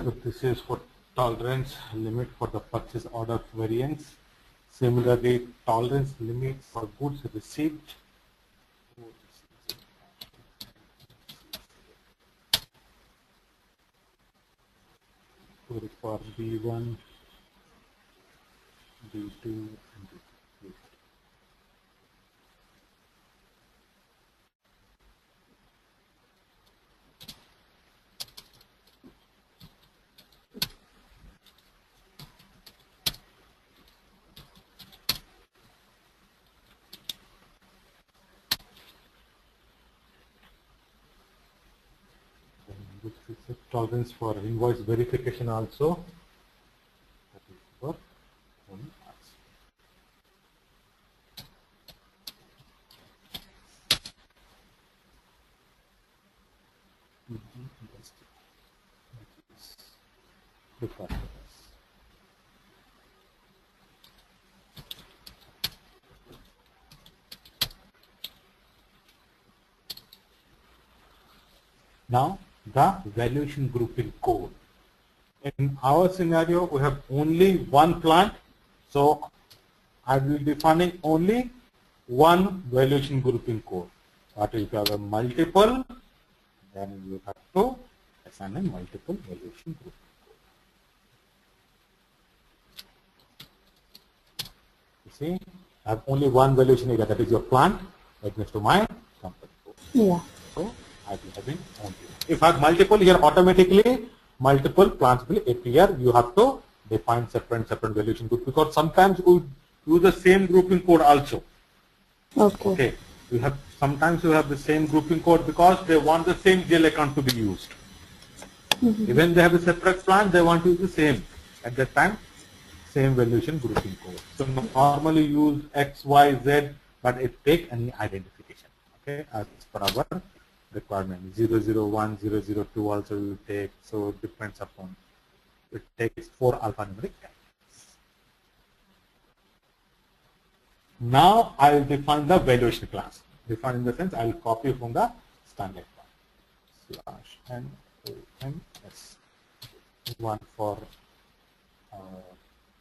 So this is for tolerance limit for the purchase order variance. Similarly, tolerance limit for goods received. For B1, B2, and B3. Goods received tolerance for invoice verification also. That is for only us. Required for us. Now, the valuation grouping code. In our scenario, we have only one plant, so I will be defining only one valuation grouping code. But if you have a multiple, then you have to assign a multiple valuation grouping code. You see, I have only one valuation area, that is your plant, against to my company code. Yeah. So I will be having only. If I have multiple here, automatically multiple plants will appear. You have to define separate valuation group, because sometimes we use the same grouping code also. Okay. You have sometimes you have the same grouping code because they want the same GL account to be used. Even they have a separate plant, they want to use the same at that time, same valuation grouping code. So normally use X, Y, Z, but it take any identification. Okay, as per our requirement. 001, 002 also you take. So it depends upon. It takes 4 alphanumeric characters. Now I will define the valuation class. Define in the sense I will copy from the standard one. /NOMS. One for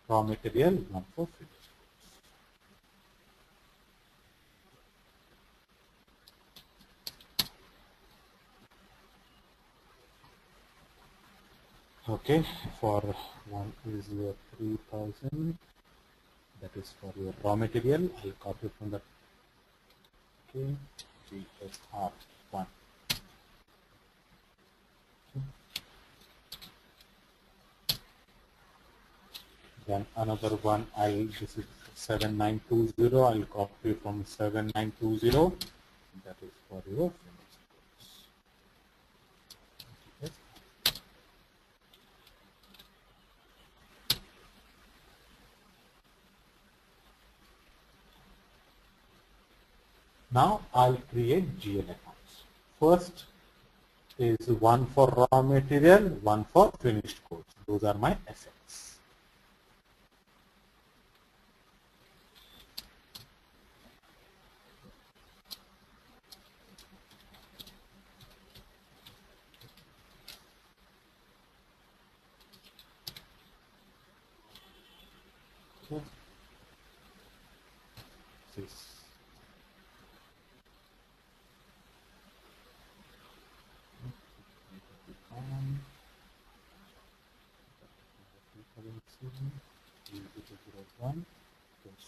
raw material, one for finished. Okay, for one is your 3000. That is for your raw material. I'll copy from that. Okay, GSR1. Then another one, this is 7920. I'll copy from 7920. That is for your finished goods. Okay. Now I'll create GL accounts. First is one for raw material, one for finished goods. Those are my assets. Okay. This.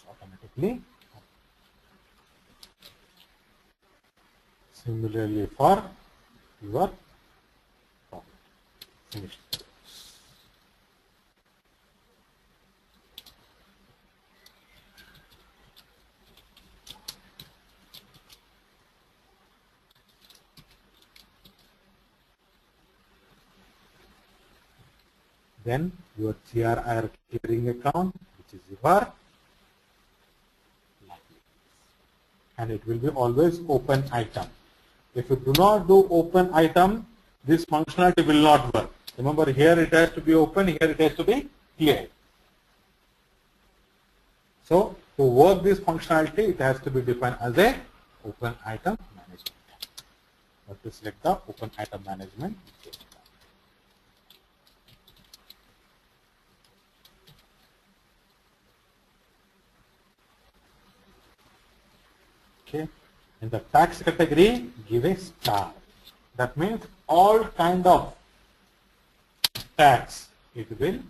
Automatically. Similarly for your profit. Finished. Then your GRIR clearing account, which is your liabilities. And it will be always open item. If you do not do open item, this functionality will not work. Remember, here it has to be open, here it has to be clear. So to work this functionality, it has to be defined as a open item management. Let us select the open item management. Okay. In the tax category, give a star. That means all kind of tax it will accept.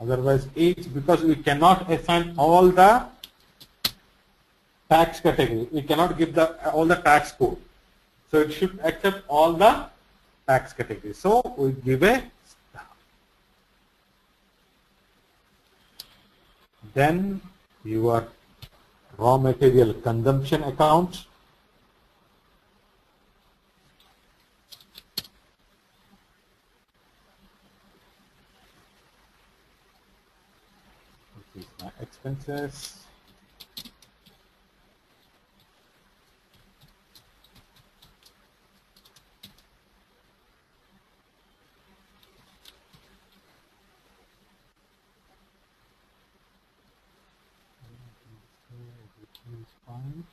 Otherwise, because we cannot assign all the tax category, we cannot give all the tax code. So it should accept all the tax categories. So we give a star. Then your raw material consumption account. This is my expenses. Fine.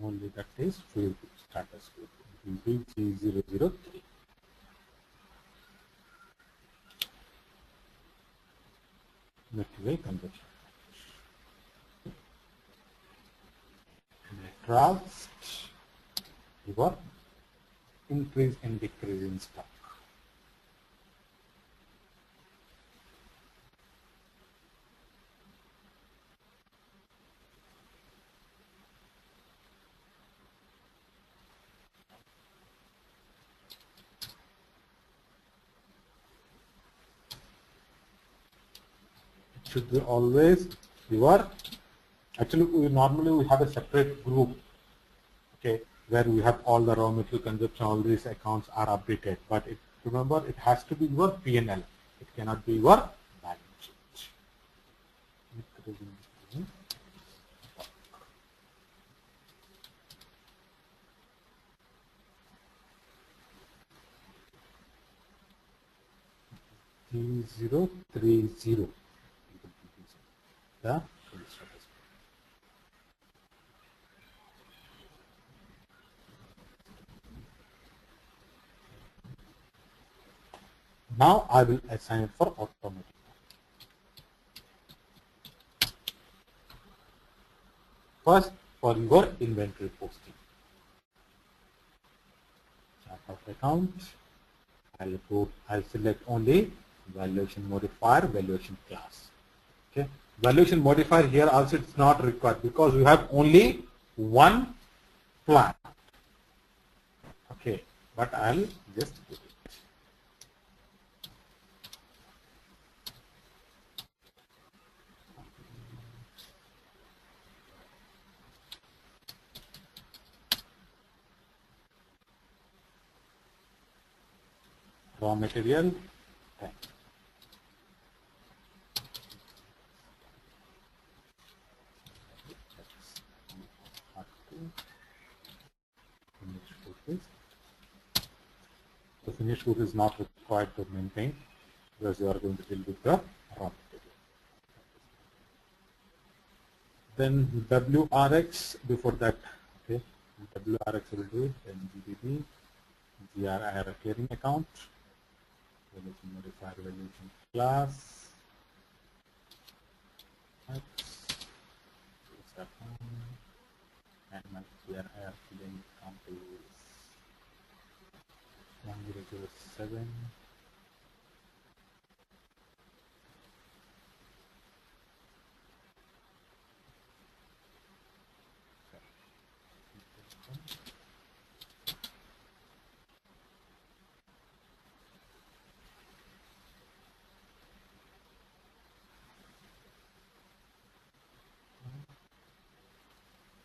Only that is field status code. It will be G003. Material consumption. Draft your increase and decrease in stock. Should be always your, actually we have a separate group, okay, where we have all the raw material consumption, all these accounts are updated, but remember it has to be your P&L, it cannot be your balance sheet. G030. The now I will assign it for automatic. First, for your inventory posting. Chart of account. I'll select only valuation modifier, valuation class. Okay. Valuation modifier here also it's not required because we have only one plant. Okay, but I'll just do it. Raw material. Okay. The finished good is not required to maintain because you are going to deal with the raw material. Then WRX before that, okay, WRX will do it, then BBB, GRIR clearing account, valuation modifier valuation class, X, and my GRIR clearing account is 1007.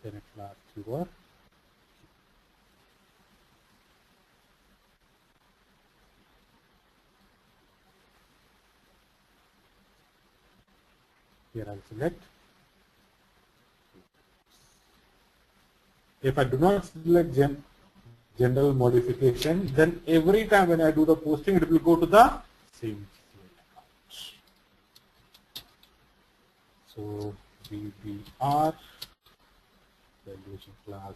Then class keyword. Here I'll select. If I do not select general modification, then every time when I do the posting, it will go to the same account. So BBR valuation class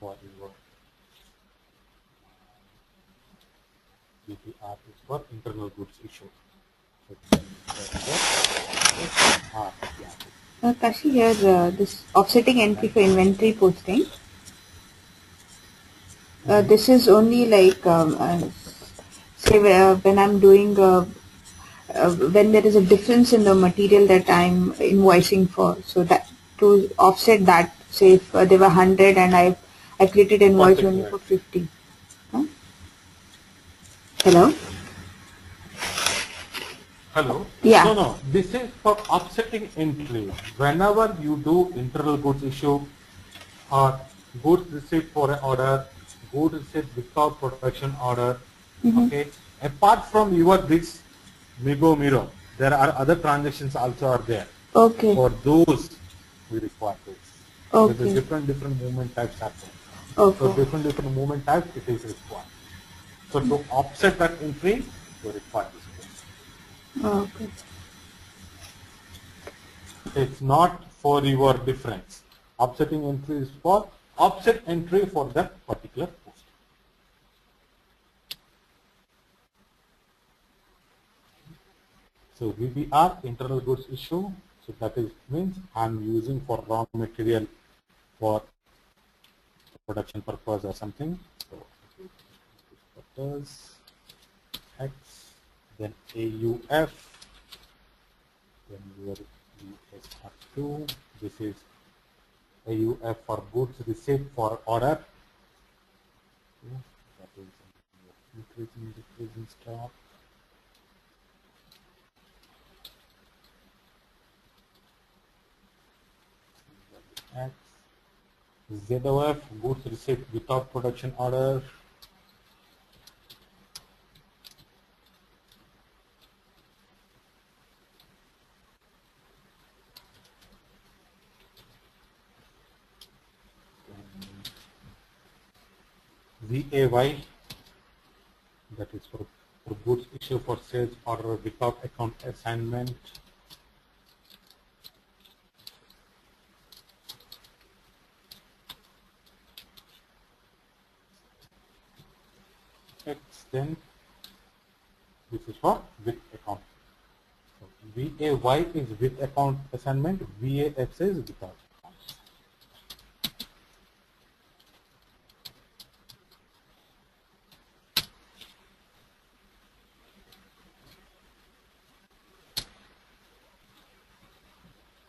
for your BBR is for internal goods issue. So Kashi, here this offsetting entry for inventory posting. This is only like say when I'm doing when there is a difference in the material that I'm invoicing for. So that to offset that, say if there were 100 and I created invoice only for 50. Huh? Hello. Hello? Yeah. No. This is for offsetting entry. Whenever you do internal goods issue or goods received for an order, goods received without production order, okay? Apart from your this Migo Miro, there are other transactions also are there. Okay. For those, we require this. Okay. There's a different movement types happen. Okay. So different movement types it is required. So to offset that entry, we require this. Okay. It's not for your difference. Offsetting entry is for offset entry for that particular post. So VBR internal goods issue. So that is means I'm using for raw material for production purpose or something. So purpose X, then AUF, then your USR2. This is AUF for goods received for order. That is increasing stock. X. ZOF goods received without production order. VAY, that is for goods issued for sales order without account assignment. X, then this is for with account. So VAY is with account assignment, VAX is without.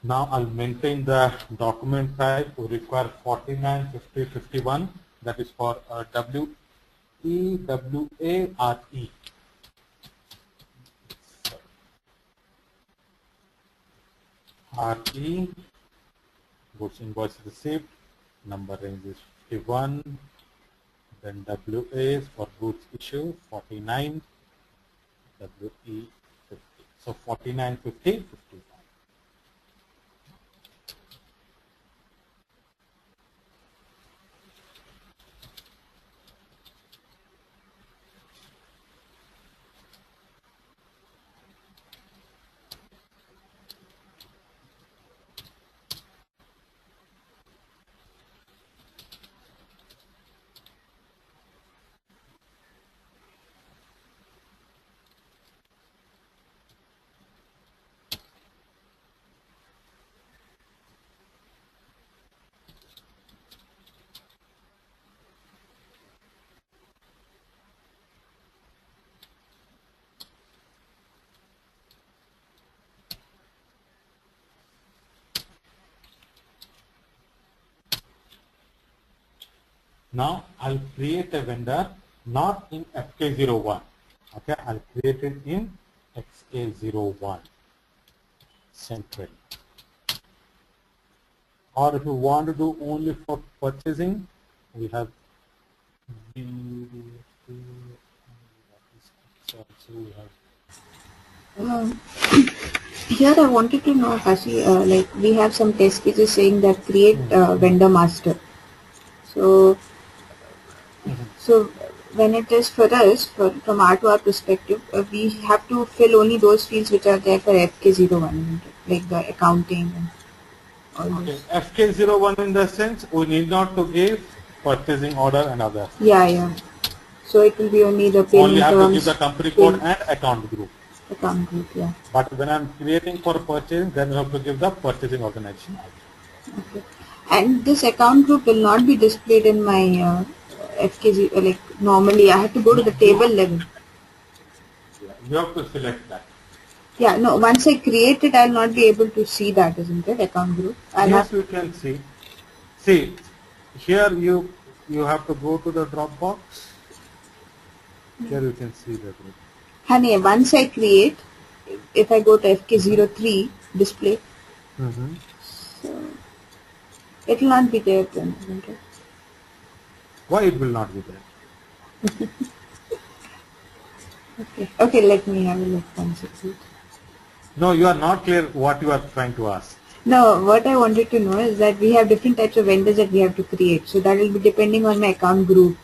Now I'll maintain the document type. We require 49, 50, 51. That is for WEWARE. RE, goods invoice received, number range is 51. Then WA is for goods issue 49. WE 50. So 49, 50, 55. Now I'll create a vendor not in FK01. Okay, I'll create it in XK01 central. Or if you want to do only for purchasing, we have Here I wanted to know, Kashi, like we have some test cases saying that create vendor master. So, so when it is for us, from our to our perspective, we have to fill only those fields which are there for FK01, like the accounting and all okay. those. FK01 in the sense we need not to give purchasing order and others. Yeah, yeah. So it will be only the Only payment have to give terms, the company code and account group. account group, yeah. But when I'm creating for purchasing, then you have to give the purchasing organization. Okay. And this account group will not be displayed in my FKG, like normally I have to go to the table level. Yeah, you have to select that. Yeah, no, once I create it, I'll not be able to see that, isn't it, account group? I'll Yes, have, you can see. See, here you have to go to the Dropbox. Here you can see the group. honey, once I create, if I go to FK03 display, so it will not be there then, isn't it? Why it will not be there? Okay, okay, let me have a look once it's it. No, you are not clear what you are trying to ask. No, what I wanted to know is that we have different types of vendors that we have to create. So that will be depending on my account group.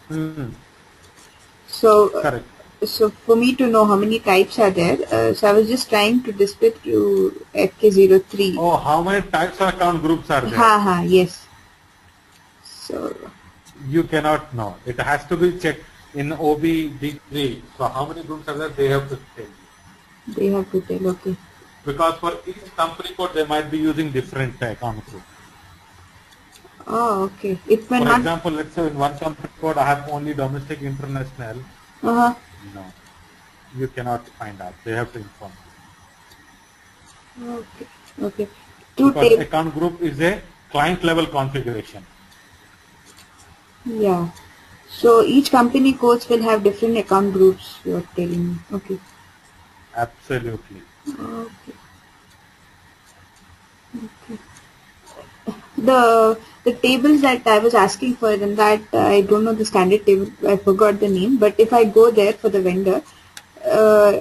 So, Correct. so for me to know how many types are there, so I was just trying to display to FK03. Oh, how many types of account groups are there? Ha, yes. So, You cannot know. It has to be checked in OBD3. So how many groups are there? They have to tell you. they have to tell, okay. Because for each company code, they might be using different account group. Oh, okay. It may For not. example, let's say in one company code, I have only domestic international. Uh-huh. No, you cannot find out. They have to inform you. Okay. Okay. Because account group is a client level configuration. Yeah. So each company codes will have different account groups, you're telling me. Okay. Absolutely. Okay. The tables that I was asking for, and that I don't know the standard table, I forgot the name, but if I go there for the vendor, uh,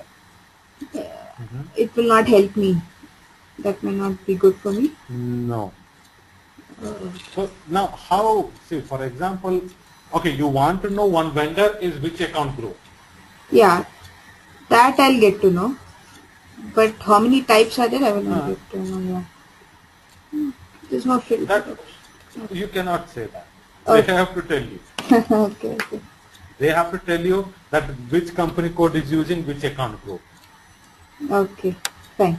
it will not help me. That may not be good for me. No. So now how, see for example, okay, you want to know one vendor is which account group? Yeah, that I'll get to know. But how many types are there, I will not get to know. Yeah. There's no filter. That you cannot say that. Okay. They have to tell you. Okay, okay. They have to tell you that which company code is using which account group. Okay, fine.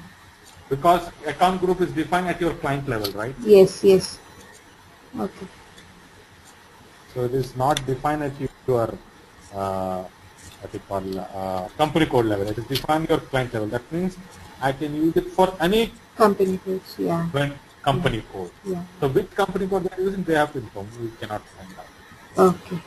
Because account group is defined at your client level, right? Yes, yes. Okay. So it is not defined at your what you call company code level. It is defined at your client level. That means I can use it for any Company codes, yeah. company code. Yeah. So which company code they are using, they have to inform. We cannot find out. Okay.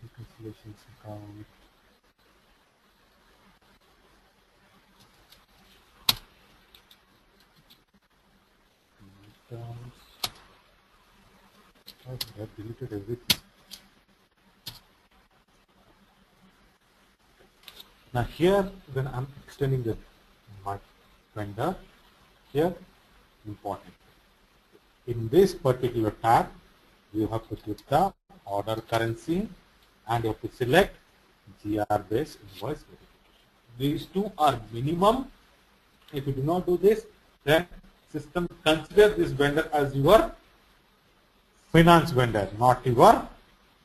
reconciliations account. I have deleted everything. Now here, when I'm extending the vendor, here important. In this particular tab, you have to click the order currency and you have to select GR based invoice verification. These two are minimum. If you do not do this, then system consider this vendor as your finance vendor, not your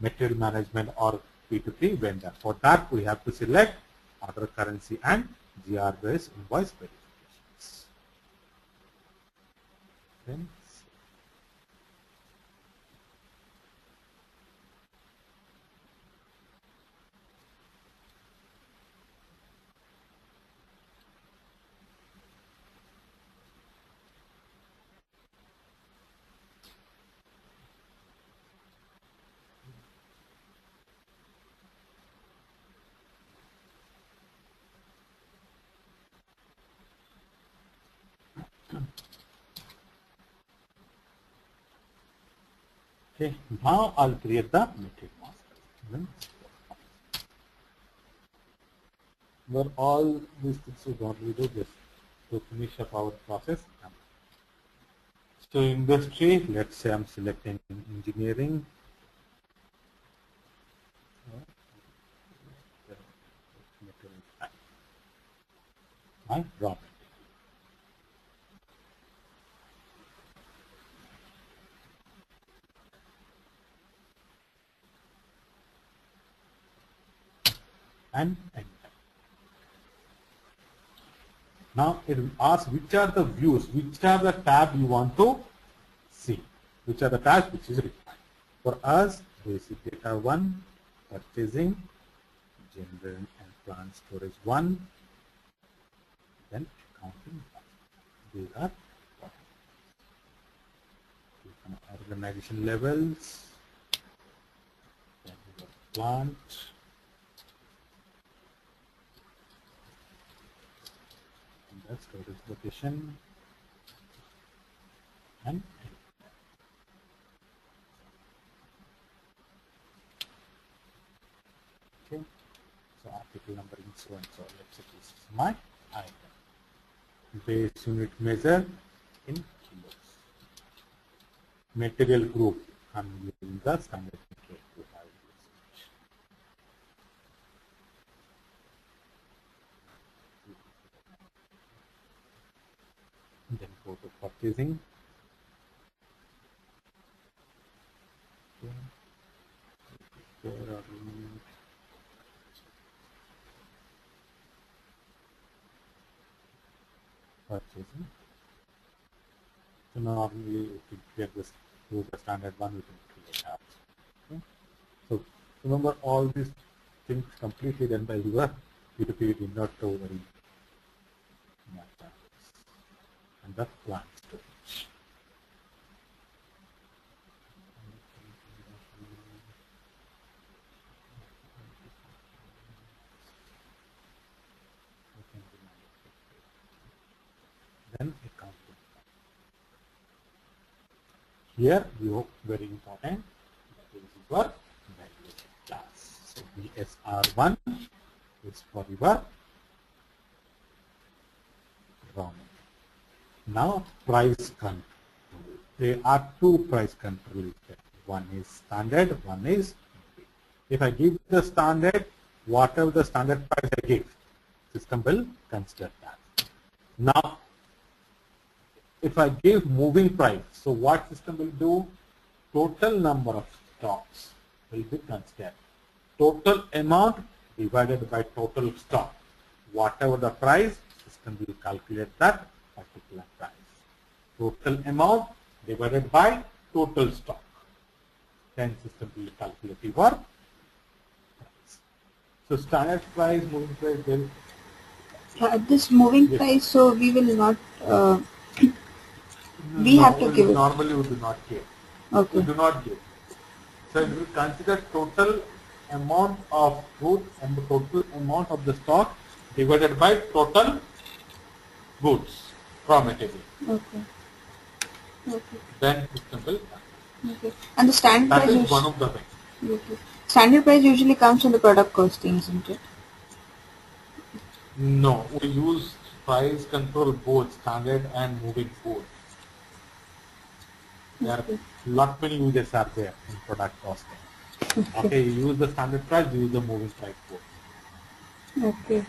material management or P2P vendor. For that, we have to select order currency and GR based invoice verifications. Then okay, now I'll create the material master. Where all these things we want to do this to finish up our process. So industry, let's say I'm selecting engineering. My raw material. And enter. Now it will ask which are the views, which are the tab you want to see, which are the tabs which is required. For us, basic data 1, purchasing, general and plant storage 1, then accounting 1. These are organization levels, then plant, that's storage location, and okay, so article number and so and so. Let's say this is my item. Base unit measure in kilos. Material group, I'm using the standard material group. Then go to purchasing. Okay. Where are we? Purchasing. So normally if we get this to the standard one, we can create apps. Okay. So remember all these things completely done by your P2P, did not to worry. And the plant storage. Then accounting. Here you very important, that is your valuation class. So BSR1 is for your raw material. Now price control. There are two price controls. One is standard, one is big. If I give the standard, whatever the standard price I give, system will consider that. Now, if I give moving price, so what system will do? Total number of stocks will be considered. Total amount divided by total stock. Whatever the price, system will calculate that particular price. Total amount divided by total stock. Then system will calculate your price. So standard price, moving price will. This moving price, so we will not. We have to give it. Normally we do not give. Okay. We do not give. So it will consider total amount of goods and the total amount of the stock divided by total goods, raw material. Okay. Okay. Then system will. Okay. And the standard That price is one of the things. Okay. Standard price usually comes from the product costing, isn't it? No, we use price control both standard and moving both. There are lot many uses are there in product costing. Okay, you use the standard price, you use the moving price both. Okay.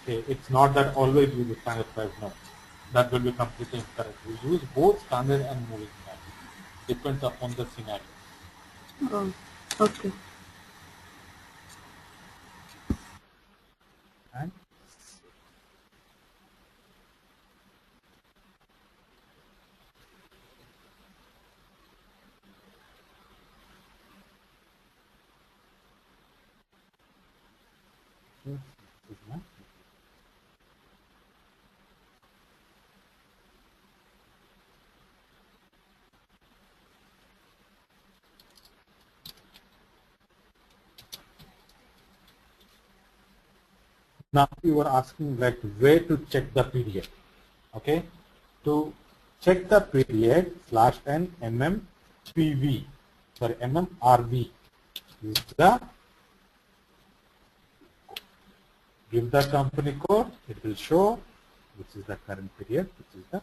Okay, it's not that always use the standard price, no. That will be completely incorrect. We use both standard and moving price. Depends upon the scenario. Oh, okay. And now you are asking like where to check the period. Okay, to check the period /n MMPV, sorry MMRV is the give the company code, it will show which is the current period, which is the.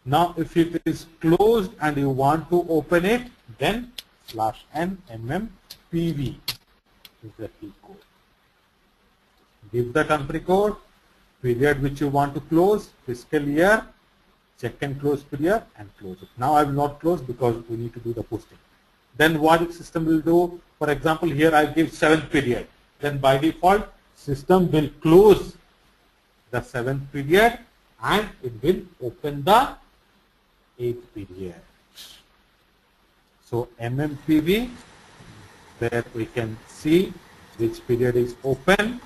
Now if it is closed and you want to open it, then /n MMPV is the key code. Give the company code, period which you want to close, fiscal year, check and close period, and close it. Now I will not close because we need to do the posting. Then what the system will do, for example, here I give 7th period. Then by default, system will close the 7th period and it will open the 8th period. So MMPV, where we can see which period is open.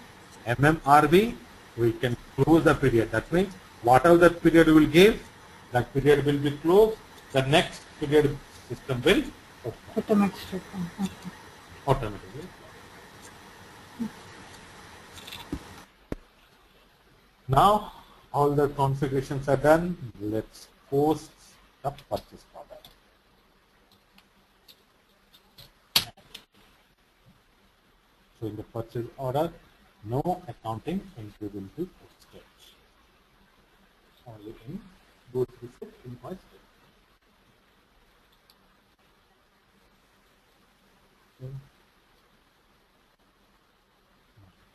MMRV, we can close the period. That means whatever that period will give, that period will be closed. The next period system will open. Automatically. Now all the configurations are done. Let's post the purchase order. So in the purchase order, no accounting entry will be posted. Only in goods receipt invoice. Okay.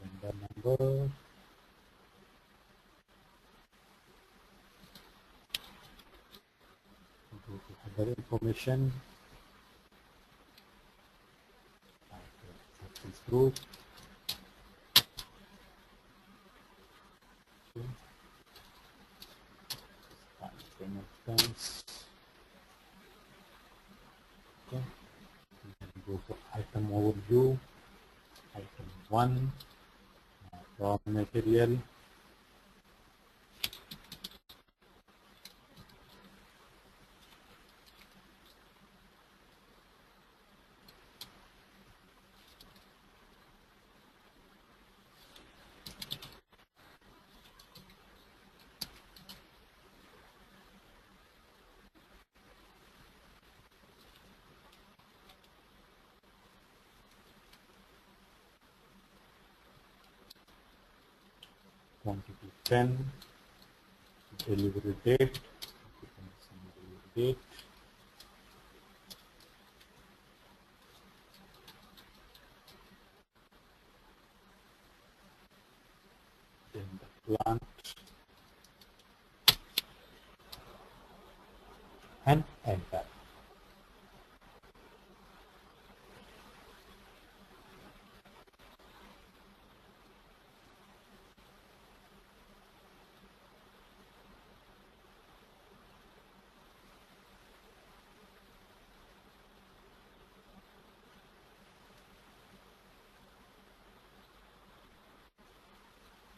Vendor number. Go to other information. Success group. Okay. Payment expense. Okay. Go for item overview. Item 1. Raw material. Quantity 10, delivery date, then the plant, and enter.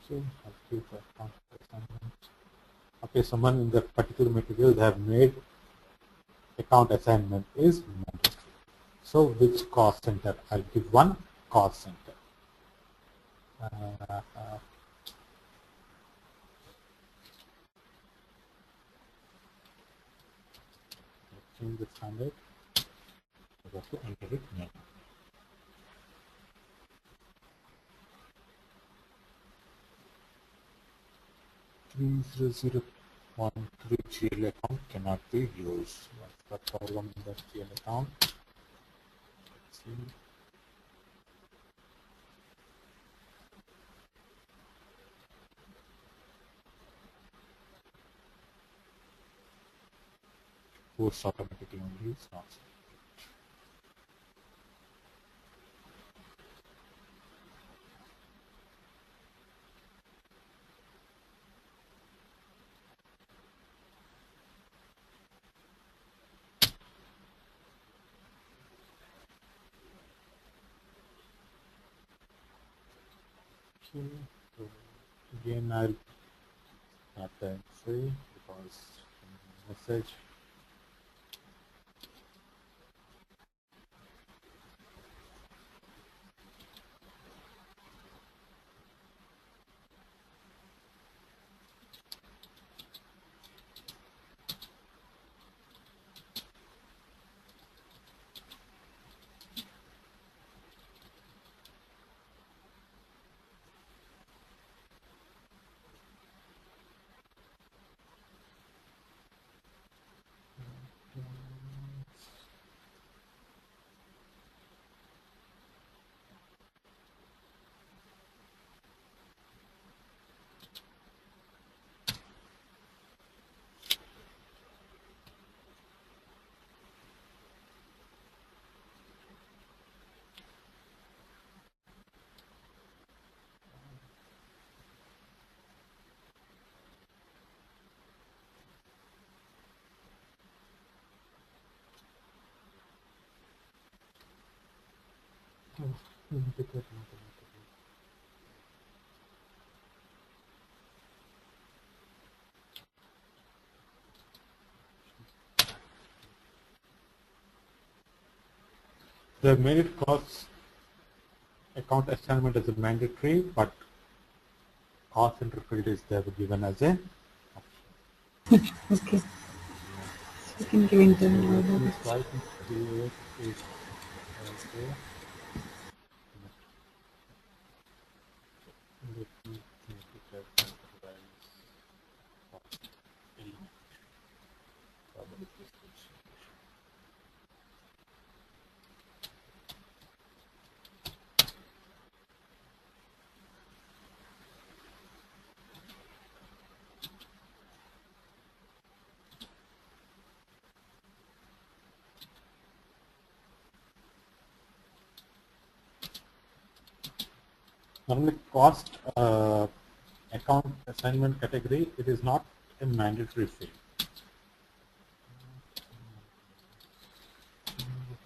So, I'll keep that account assignment. Okay, someone in that particular material they have made account assignment is mandatory. So which cost center? I'll give one cost center. Change the standard. I have to enter it now. $30013 GL account cannot be used. What's the problem in that GL account? Let's see. Post automatically only is not. Okay, so again I'll have the entry because message. They have made it cost account assignment as a mandatory, but cost center field is they have given as a option. Okay. So you can give internal Let me order. try to create it as a let me make it as enterprise cost element. Probably this is- Normally cost account assignment category, it is not a mandatory field.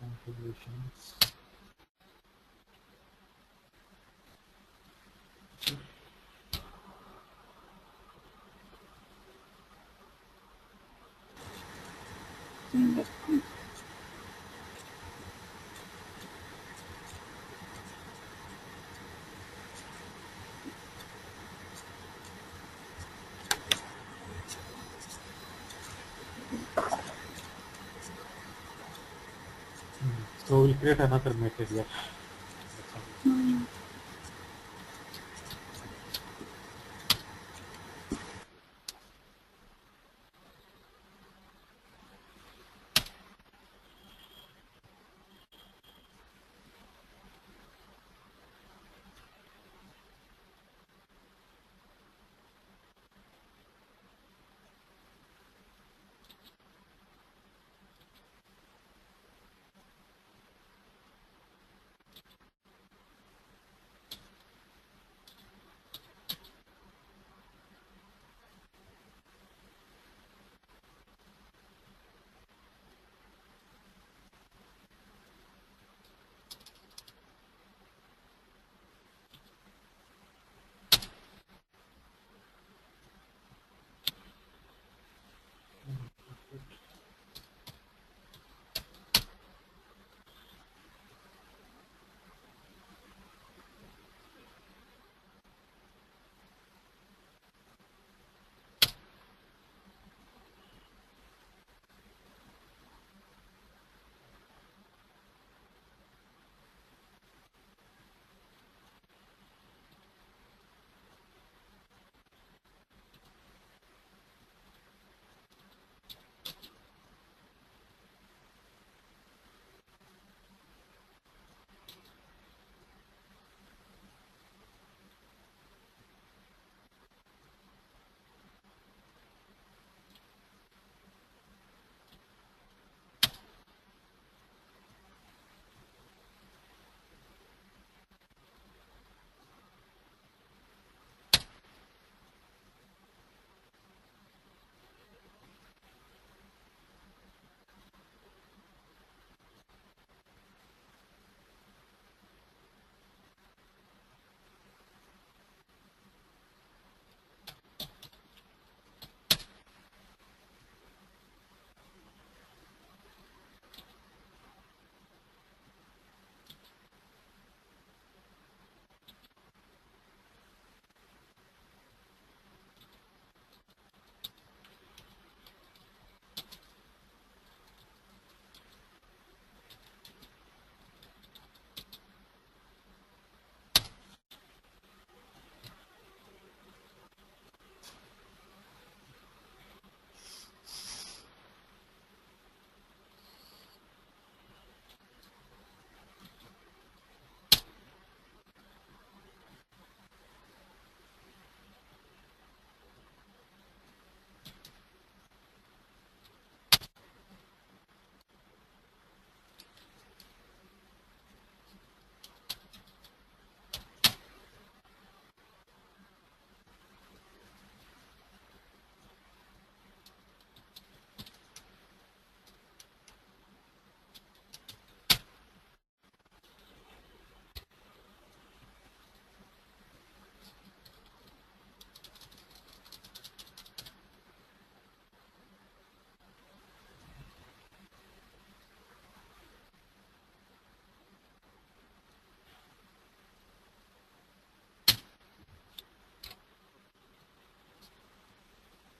Configurations. So we'll create another material.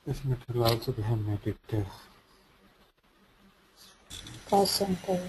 This method will also be made it cost center.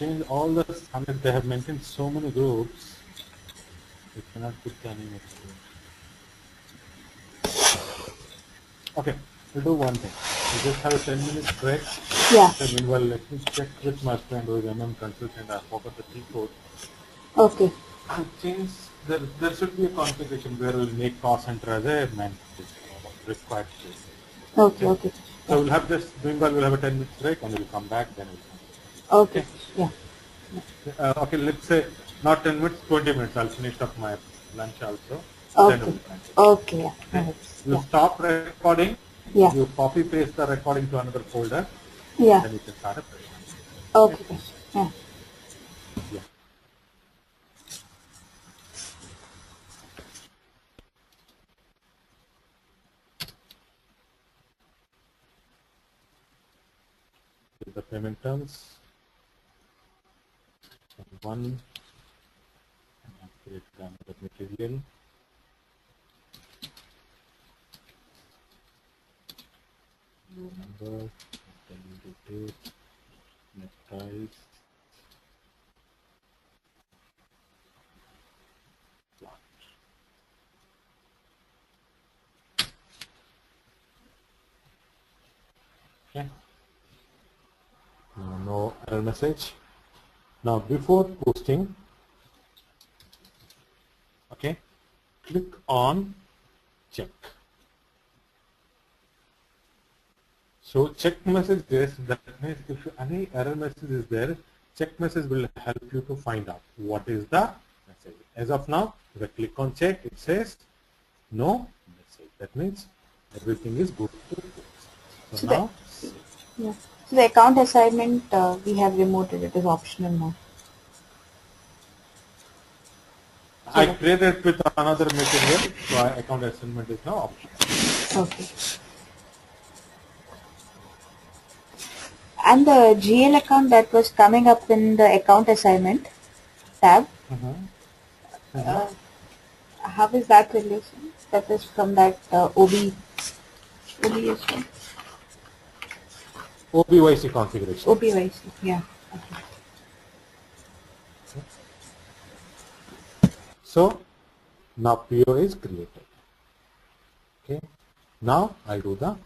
change all the, I mean, they have maintained so many groups, we cannot put the animate here. Okay, we'll do one thing. We just have a 10-minute break. Yeah. And meanwhile, let me check with my friend who is MM consultant. I forgot the T code. Okay. To change, there should be a configuration where we'll make cost center as a mandatory required field. Okay. Okay. So we'll have this, meanwhile we'll have a 10-minute break and we'll come back, then we'll come. Okay. Yeah. Okay, let's say not 10 minutes, 20 minutes. I'll finish up my lunch also. Then Okay. we'll continue. Okay. Yeah. Okay. You Yeah. stop recording. Yeah. You copy paste the recording to another folder. Yeah. Then you can start a presentation. Okay. Yeah. Yeah. With the payment terms. One. And create another material. Number. Then you do date. Net price. Plot. Okay. Now, no error message. Now before posting, okay, click on check. So check message is, that means if any error message is there, check message will help you to find out what is the message. As of now, if I click on check, it says no message. That means everything is good. So now, Yeah. So the account assignment we have removed it. It is optional now. I created with another material, so account assignment is now optional. Okay. And the GL account that was coming up in the account assignment tab, how is that relation? That is from that OB as well. OBYC configuration. OBYC, yeah. Okay. So now PO is created. Okay. Now I'll do the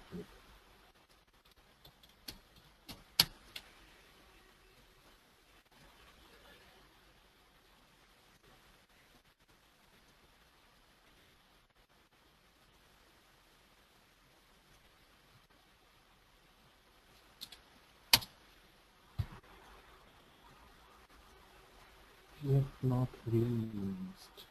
yet not released.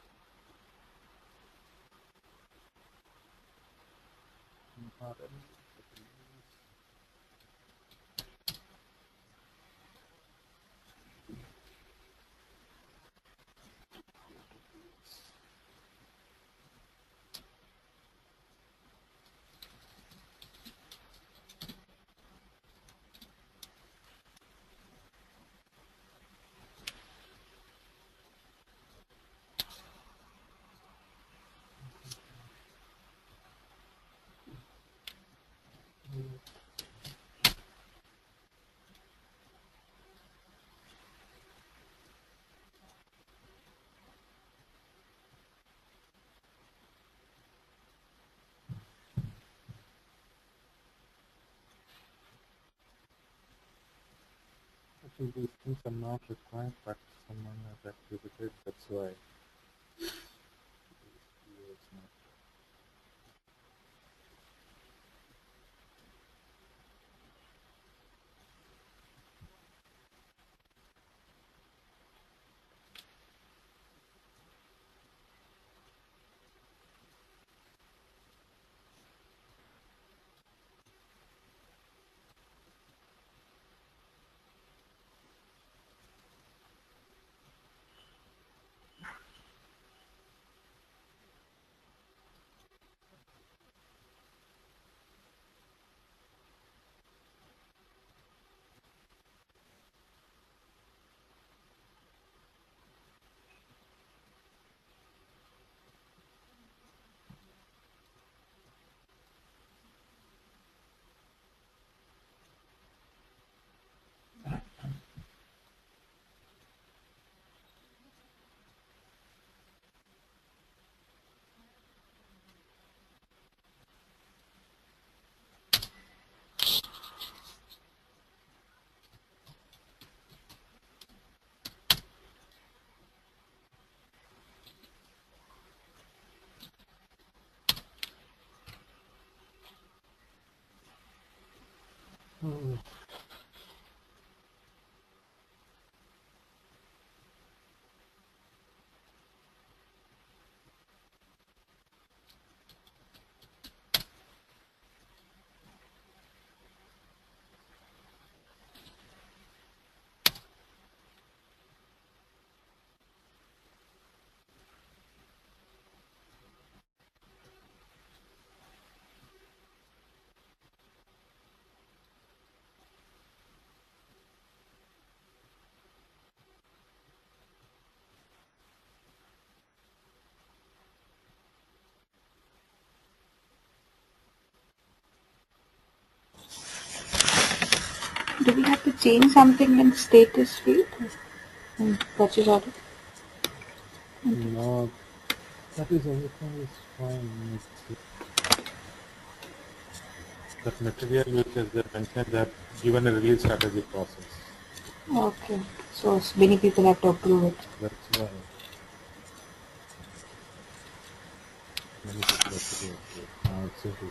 Actually, these things are not required, but someone has activated, that's why. It's not. Do we have to change something in status field? Purchase order? No, that is everything is fine. That material which is mentioned that given a release strategy process. Okay. So many people have to approve it. That's why many people have to do it. It's simple.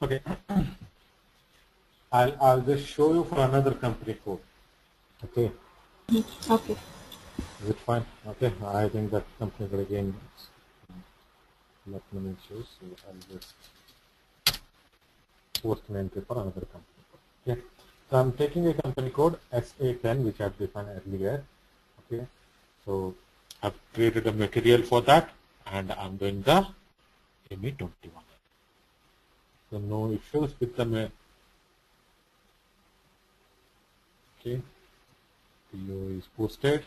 Okay. I'll just show you for another company code. Okay. Okay. Is it fine? Okay. I think that company code again not many issues, so I'll just post an entry for another company code. Okay. So I'm taking a company code SA10 which I've defined earlier. Okay. So I've created a material for that and I'm doing the ME21. So no issues with the okay. PO is posted.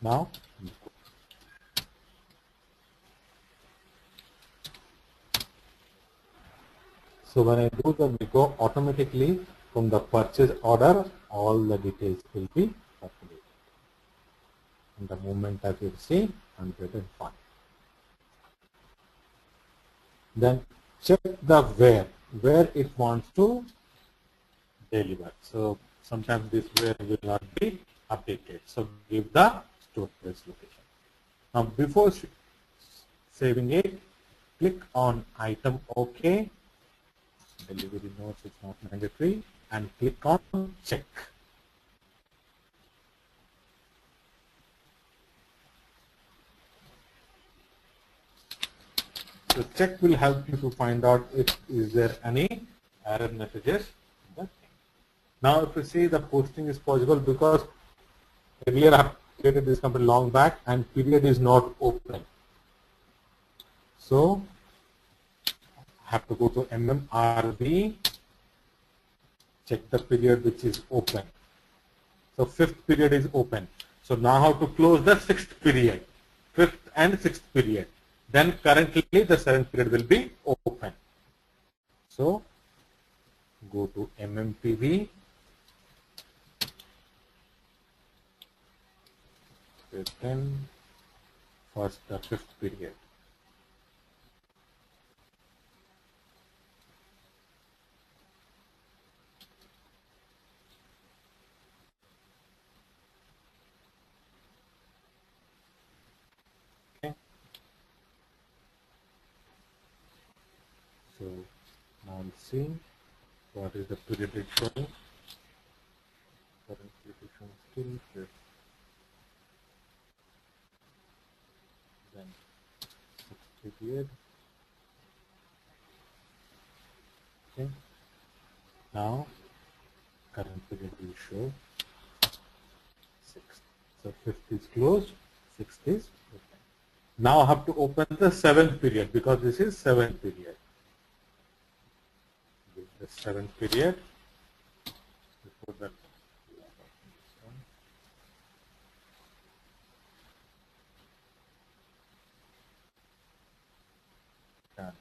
Now, so when I do the VICO, automatically from the purchase order, all the details will be populated. And the moment that you see, I'm getting fine. Then check the where it wants to deliver. So sometimes this where will not be updated. So give the storage location. Now before saving it, click on item OK. Delivery notes is not mandatory, and click on check. So check will help you to find out if is there any error messages in the thing. Now if you see the posting is possible because earlier I have created this company long back and period is not open. So I have to go to MMRB, check the period which is open. So 5th period is open. So now how to close the 6th period, 5th and 6th period. Then currently the 7th period will be open. So go to MMPB, then first the 5th period. Okay. So now I'm seeing what is the period it's showing. Current period is showing still 5th. Then 6th period. Okay. Now current period will show 6th. So 5th is closed, 6th is open. Now I have to open the 7th period because this is 7th period. The 7th period. Before that, done.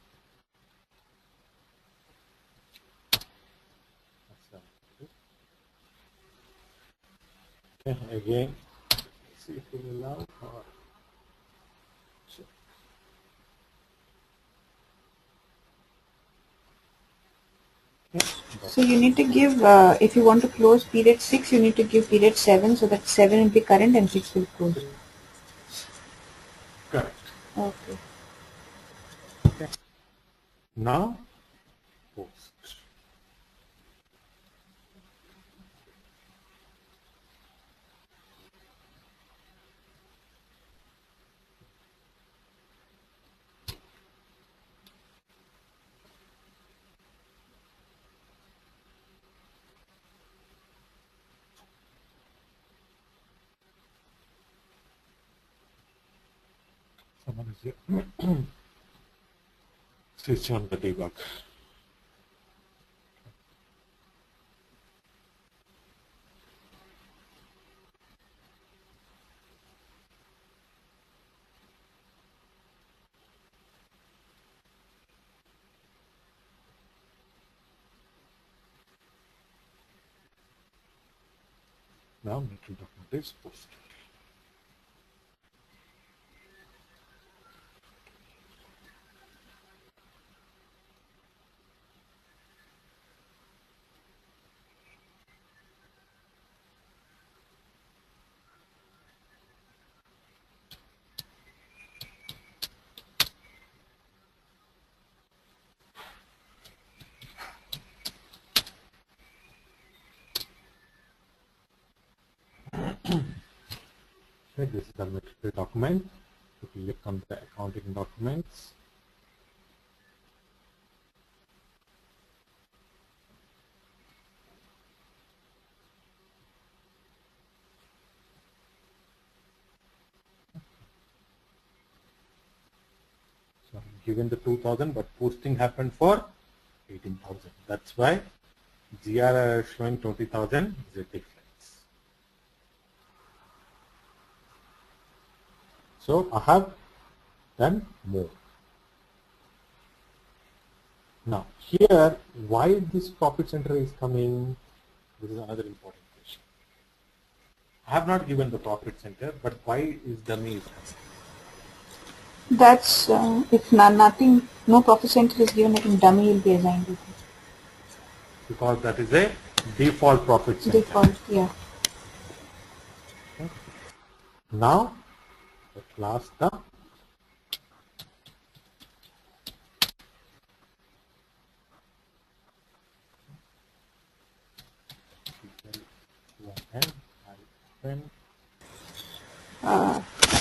Okay, again, see if it will allow or sure. Okay. So you need to give, if you want to close period 6, you need to give period 7, so that 7 will be current and 6 will close. Correct. Okay. Okay. Now, post. Someone is here. Switch on the debug. Now, material document is posted. Okay, this is the material document. So click on the accounting documents. So I'm given the 2000, but posting happened for 18,000. That's why GR showing 20,000 is a difference. So I have done more. Now here, why this profit center is coming? This is another important question. I have not given the profit center, but why is dummy is coming? That's, if nothing, no profit center is given, I think dummy will be assigned with it. Because that is a default profit center. Default, yeah. Okay. Now, the class the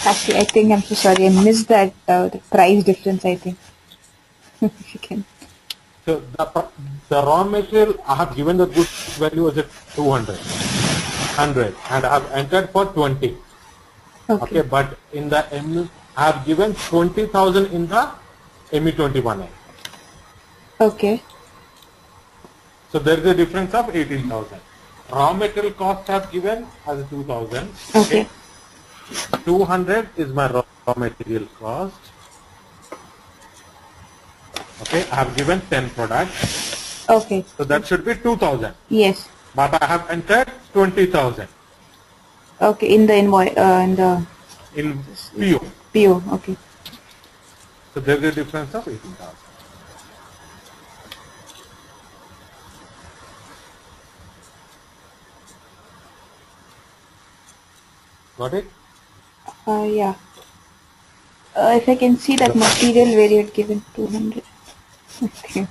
Actually, I think, I'm so sorry, I missed that, the price difference, I think. If you can. So the raw material, I have given the goods value as at 200. 100 and I have entered for 20. Okay, but in the I have given 20,000 in the ME21A. Okay. So there is a difference of 18,000. Raw material cost I have given as 2,000. Okay. 200 is my raw material cost. Okay, I have given 10 products. Okay. So that should be 2,000. Yes. But I have entered 20,000. Okay, in the invoice, In PO. PO. Okay. So there is a difference of 18,000. Got it? Yeah. If I can see that material where you had given 200. Okay.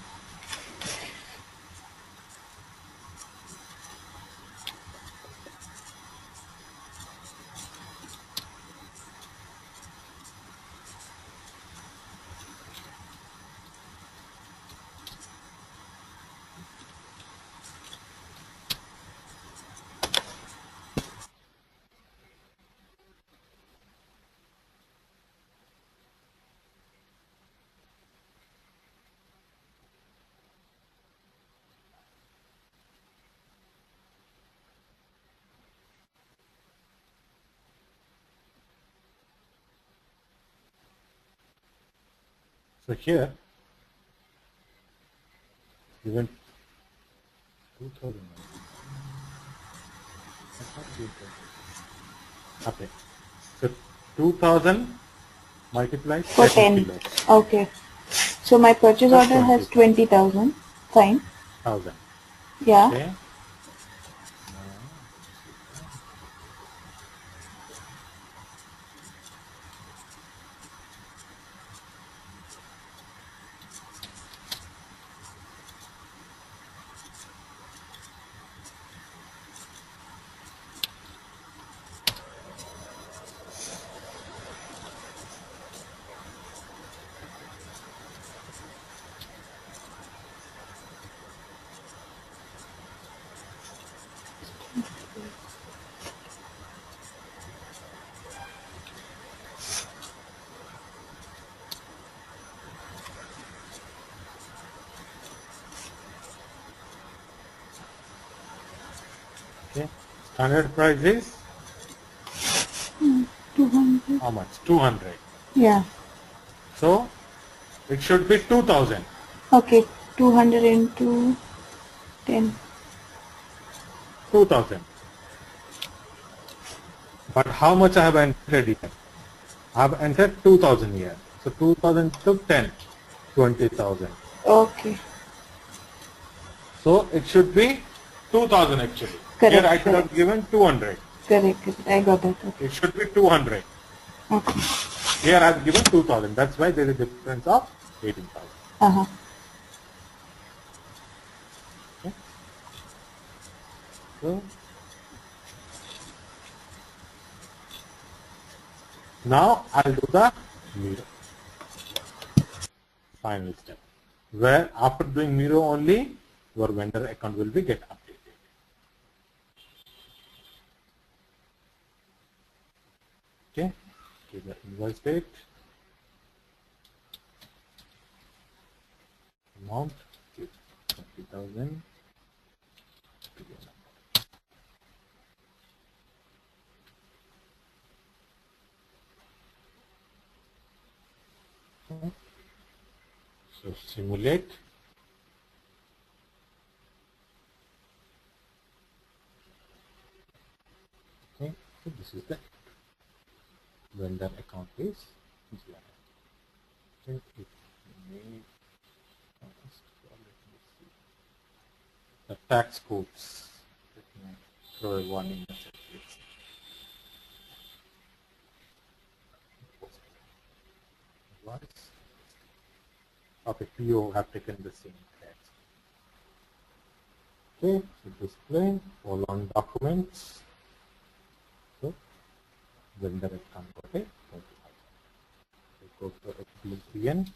So here, given 2,000. Okay. So 2,000 multiplied For 10. kilos. Okay. So my purchase That's order has 20,000. 20,000. Fine. Yeah. Okay. Okay. Standard price is 200. how much? 200. Yeah. So it should be 2,000. Okay. 200 into 10. 2,000. But how much I have entered here? I have entered 2,000 here. So 2,000 to 10, 20,000. Okay. So it should be 2,000 actually. Correct. Here I should have given 200. Correct. I got that. Okay. It should be 200. Okay. Here I have given 2,000. That's why there is a difference of 18,000. Uh-huh. Okay. So now I'll do the mirror. Final step. Where after doing mirror only, your vendor account will be get updated. Okay. Give the invoice date. Amount 20,000. So simulate. Okay. So this is the vendor account is zero. Okay. It may the tax codes. Let me throw a warning message, please. What? Okay, PO have taken the same tax. Okay, so display all on documents. So vendor account. Okay, so go to FBN.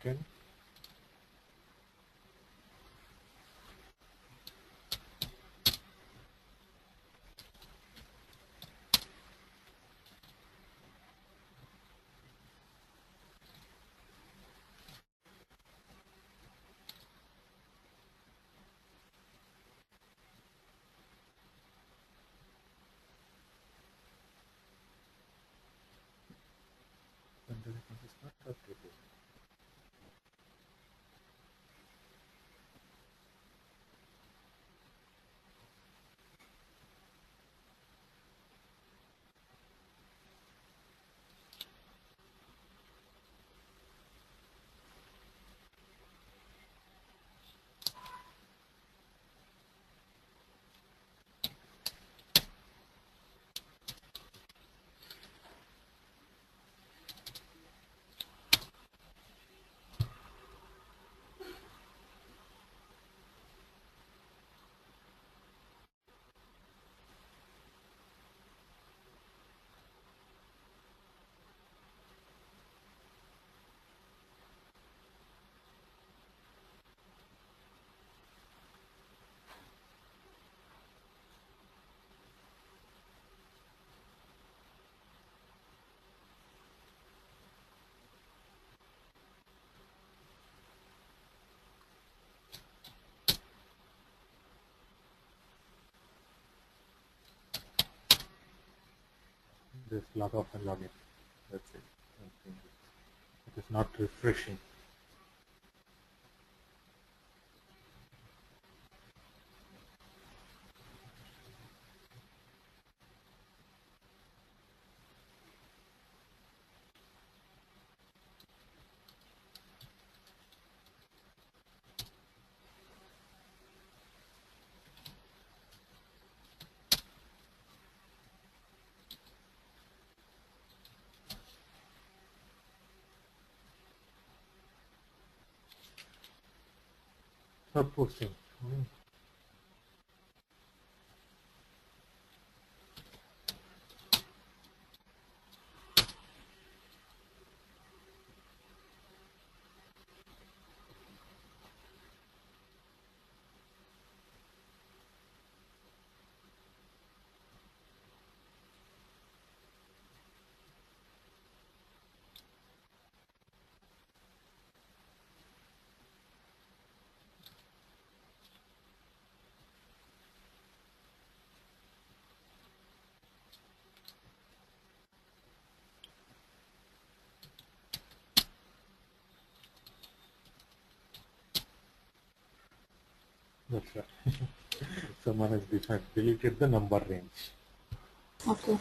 second. Just log off and log in. That's it. It is not refreshing. Not posting. That's right. Someone has deleted the number range. Okay.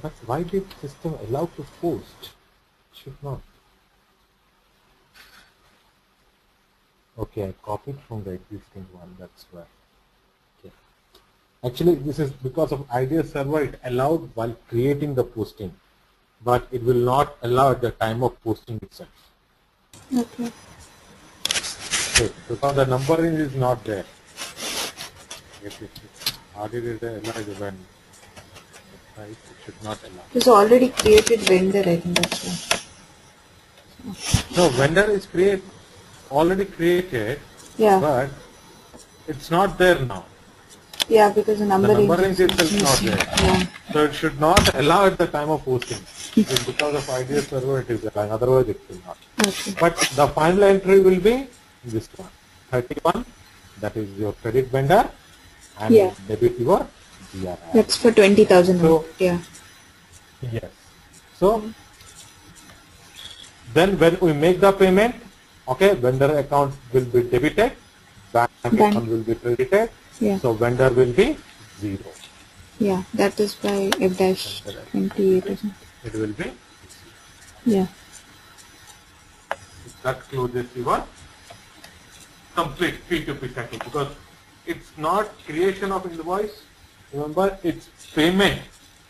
That's why the system allowed to post. Should not. Okay, I copied from the existing one. That's why. Okay. Actually, this is because of IDEA server. It allowed while creating the posting, but it will not allow at the time of posting itself. Okay. Okay, because the number range is not there. How did it allow when it should not allow? It's already created vendor, I think that's why. No, vendor is already created, Yeah. but it's not there now. Yeah, because the number range itself is not there. Yeah. So it should not allow at the time of posting. It's because of IDEA server it is allowing, otherwise it will not. Okay. But the final entry will be this one, 31, that is your credit vendor, and Yeah. debit your GRI. That's for 20,000. So, yeah. yes. So, then when we make the payment, okay, vendor account will be debited, bank account will be credited, Yeah. so vendor will be 0. Yeah, that is by F-28 or something. It will be, Yeah. that closes your complete P2P cycle, because it's not creation of invoice. Remember, it's payment.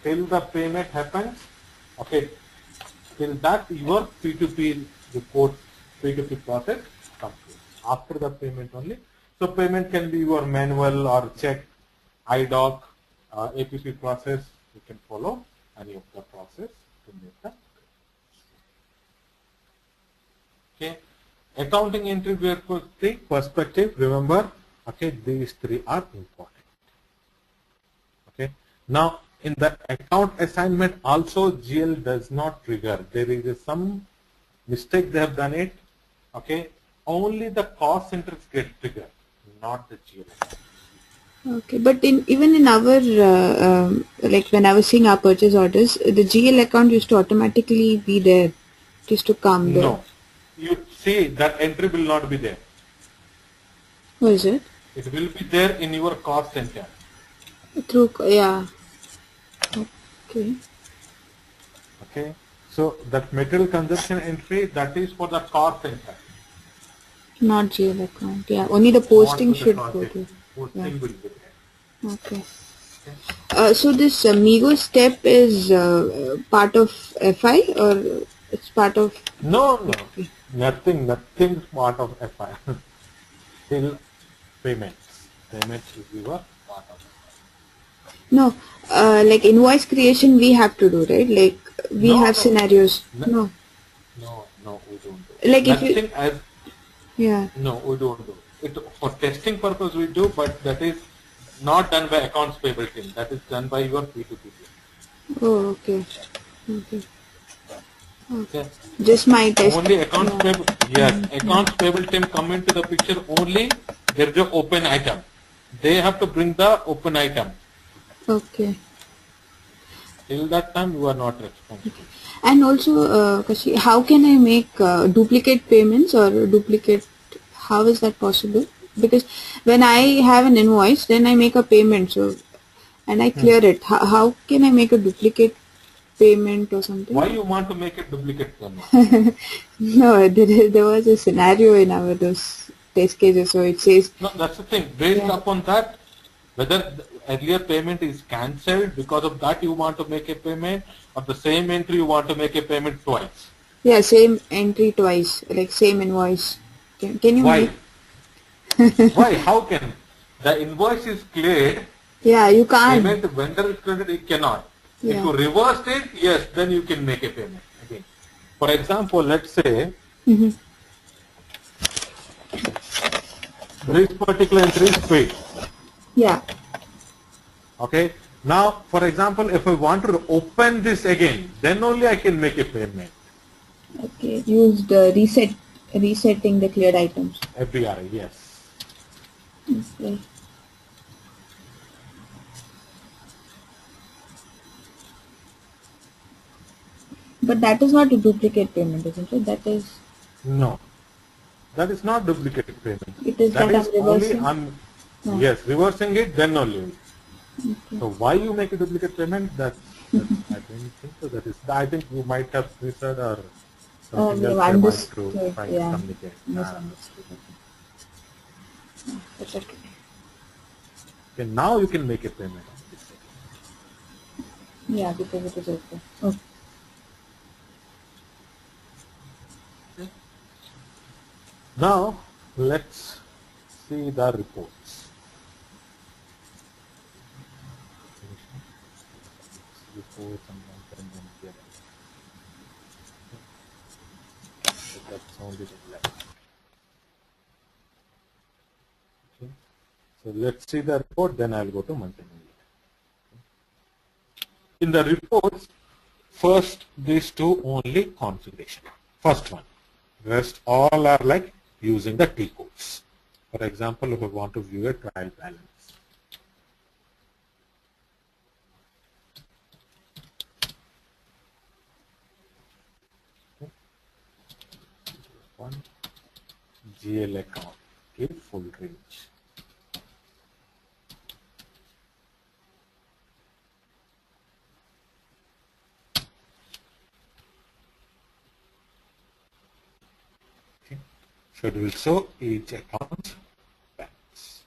Till the payment happens, okay, till that your P2P report, P2P process completes. After the payment only. So payment can be your manual or check, IDOC, APP process. You can follow any of the process to make that. accounting entry perspective, remember, okay, these three are important. Okay. Now, in the account assignment also, GL does not trigger. There is some mistake they have done it. Okay. Only the cost centers get triggered, not the GL. Okay, but even in our like when I was seeing our purchase orders, the GL account used to automatically be there. It used to come there. No, you see that entry will not be there. What is it? It will be there in your cost center. Through, yeah. Okay. Okay. So that material consumption entry, that is for the cost center. Not GL account. Yeah, only the posting should go to. Posting Yeah. will be there. Okay. So this Migo step is part of FI or it's part of? No, nothing is part of FI. Till payments. Payments is your part of FI. No, like invoice creation we have to do, right? Like we have scenarios. No. No, we don't do. Like if nothing you. as. Yeah. No, we don't do. It for testing purpose we do, but that is not done by accounts payable team. That is done by your P2P team. Oh, okay. Okay. Okay. Just my test. Only accounts payable. Yes, accounts payable team come into the picture only. There is an open item. They have to bring the open item. Okay. Till that time, you are not responsible. And also, Kashi, how can I make duplicate payments or duplicate? How is that possible? Because when I have an invoice, then I make a payment, so and I clear it. How can I make a duplicate payment or something? Why you want to make a duplicate payment? No, there was a scenario in our those test cases, so it says. No, that's the thing. Based upon that, whether the earlier payment is cancelled, because of that you want to make a payment, or the same entry you want to make a payment twice. Yeah, same entry twice, like same invoice. Can you Why? make? Why? How can? The invoice is cleared. Yeah, you can't. Payment vendor is credited, it cannot. Yeah. If you reverse it, yes, then you can make a payment again. For example, let's say this particular entry is paid. Yeah. Okay. Now, for example, if I want to open this again, then only I can make a payment. Okay. Use the resetting the cleared items. FBRI, yes. Okay. But that is not a duplicate payment, isn't it? That is. No. That is not duplicate payment. It is that I'm reversing. Yes, reversing it, then only. Okay. So why you make a duplicate payment? That's I don't think so. That is, I think you might have researched or something else. Understood. Trying to communicate. Misunderstood. That's okay. Okay, now you can make a payment on this. Yeah, because it is okay. Okay. Now let's see the reports. Reports and then here. So that's only the left. Okay. So let's see the report, then I'll go to month end. In the reports, first these two only configuration. First one. Rest all are like using the T codes. For example, if I want to view a trial balance. One GL account, okay, full range. Okay. Schedule show each account balance.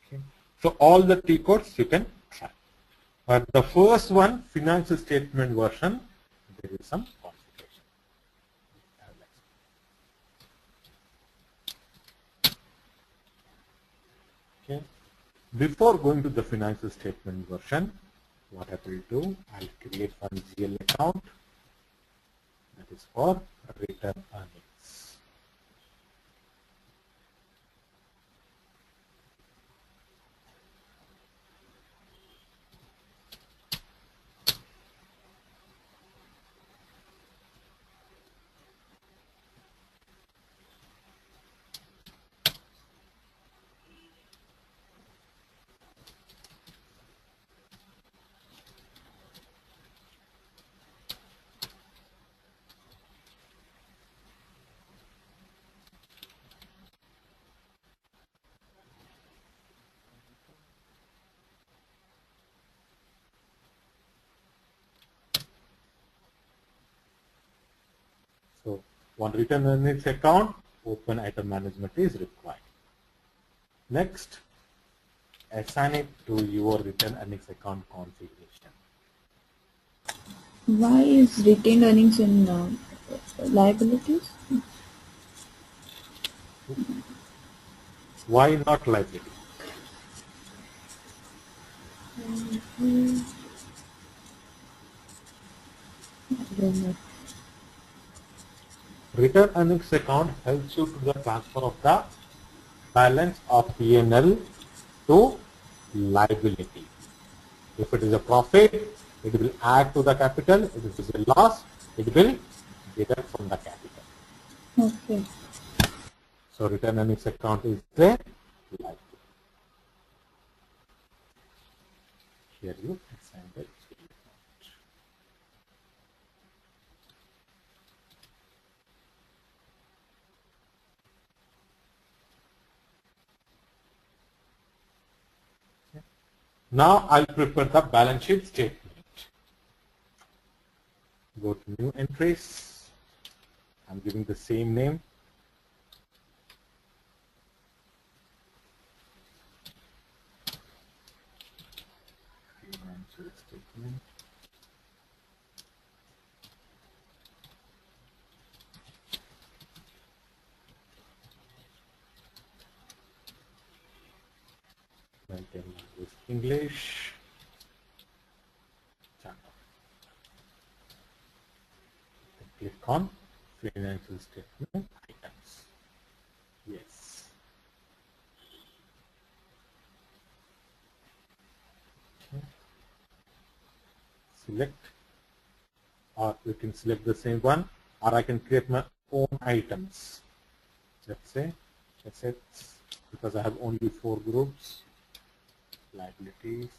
Okay. So all the T codes you can try. But the first one, financial statement version, there is some configuration. Okay. Before going to the financial statement version, what I will do, I'll create one GL account that is for return earnings. So one return earnings account, open item management is required. Next, assign it to your return earnings account configuration. Why is retained earnings in liabilities? Why not liability? I don't know. Return earnings account helps you to the transfer of the balance of P&L to liability. If it is a profit, it will add to the capital. If it is a loss, it will deduct from the capital. Okay. So return earnings account is the liability. Here you assign the GL account. Now I'll prepare the balance sheet statement. Go to new entries. I'm giving the same name. Financial statement. Maintain language English. Click on financial statement items. Yes. Okay. Select, or you can select the same one, or I can create my own items. Let's say assets, because I have only 4 groups. Liabilities,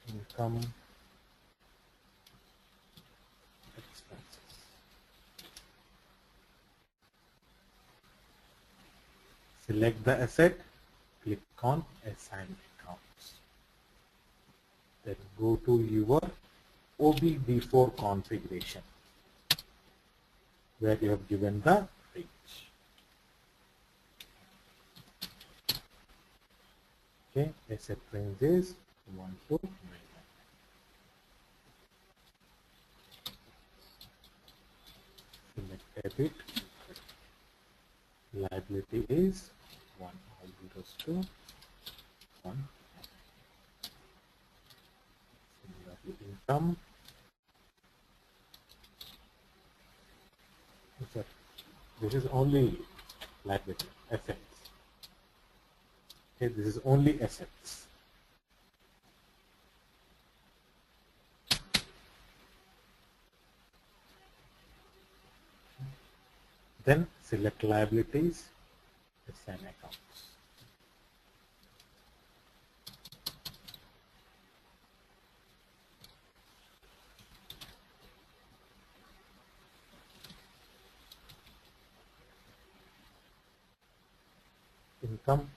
income, expenses. Select the asset, click on assign accounts. Then go to your OBD4 configuration where you have given the range. Okay, asset range is 1 to 9. Select debit. Liability is 1, all zeros to 1. Similarly, income. This is only liability, assets. Okay, this is only assets. Then select liabilities, assign accounts. Income,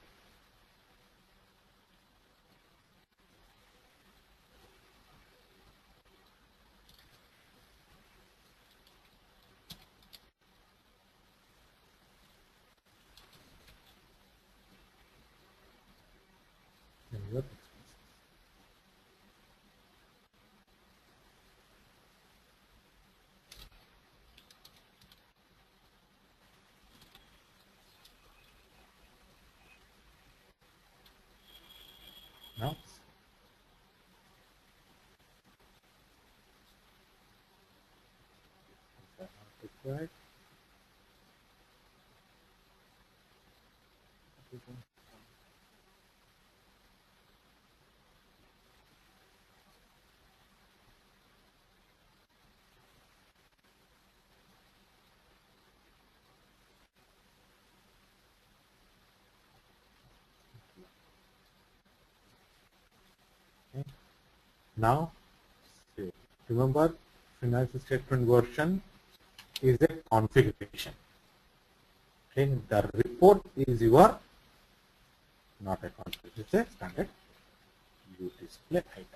and your expenses. right? Okay. Now, see, remember, financial statement version is a configuration. Okay, the report is your not a configuration, it's a standard view display items.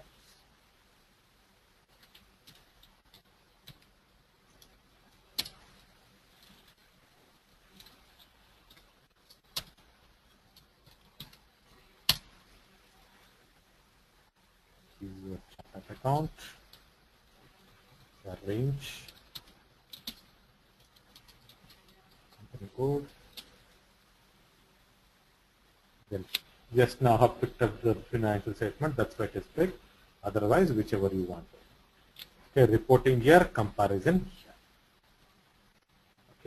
This is your chart account, the range, company code. Then just now have picked up the financial statement, that's why it is picked. Otherwise, whichever you want. Okay, reporting here, comparison here.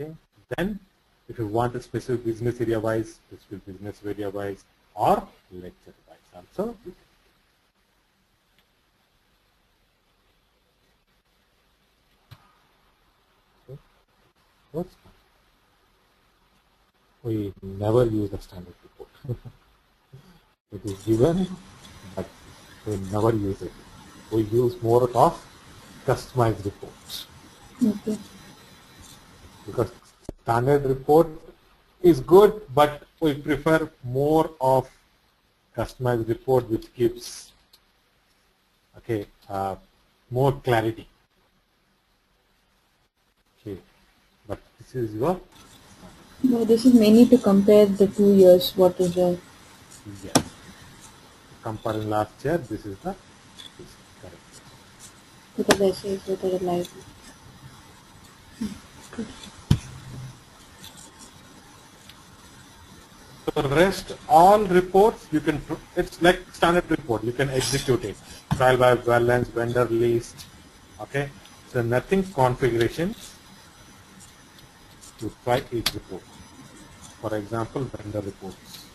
Okay, then if you want a specific business area wise, specific business area wise, or lecture wise also. Okay. We never use the standard report. It is given, but we never use it. We use more of customized reports. Okay. Because standard report is good, but we prefer more of customized report, which gives more clarity. Okay, but this is your No, this is mainly to compare the 2 years. What is the yes. Comparing last year, this is the correct. because I say it's better live. So rest all reports you can, it's like standard report, you can execute it. Trial by balance, vendor list, okay. So nothing configurations to try each report. For example, vendor reports.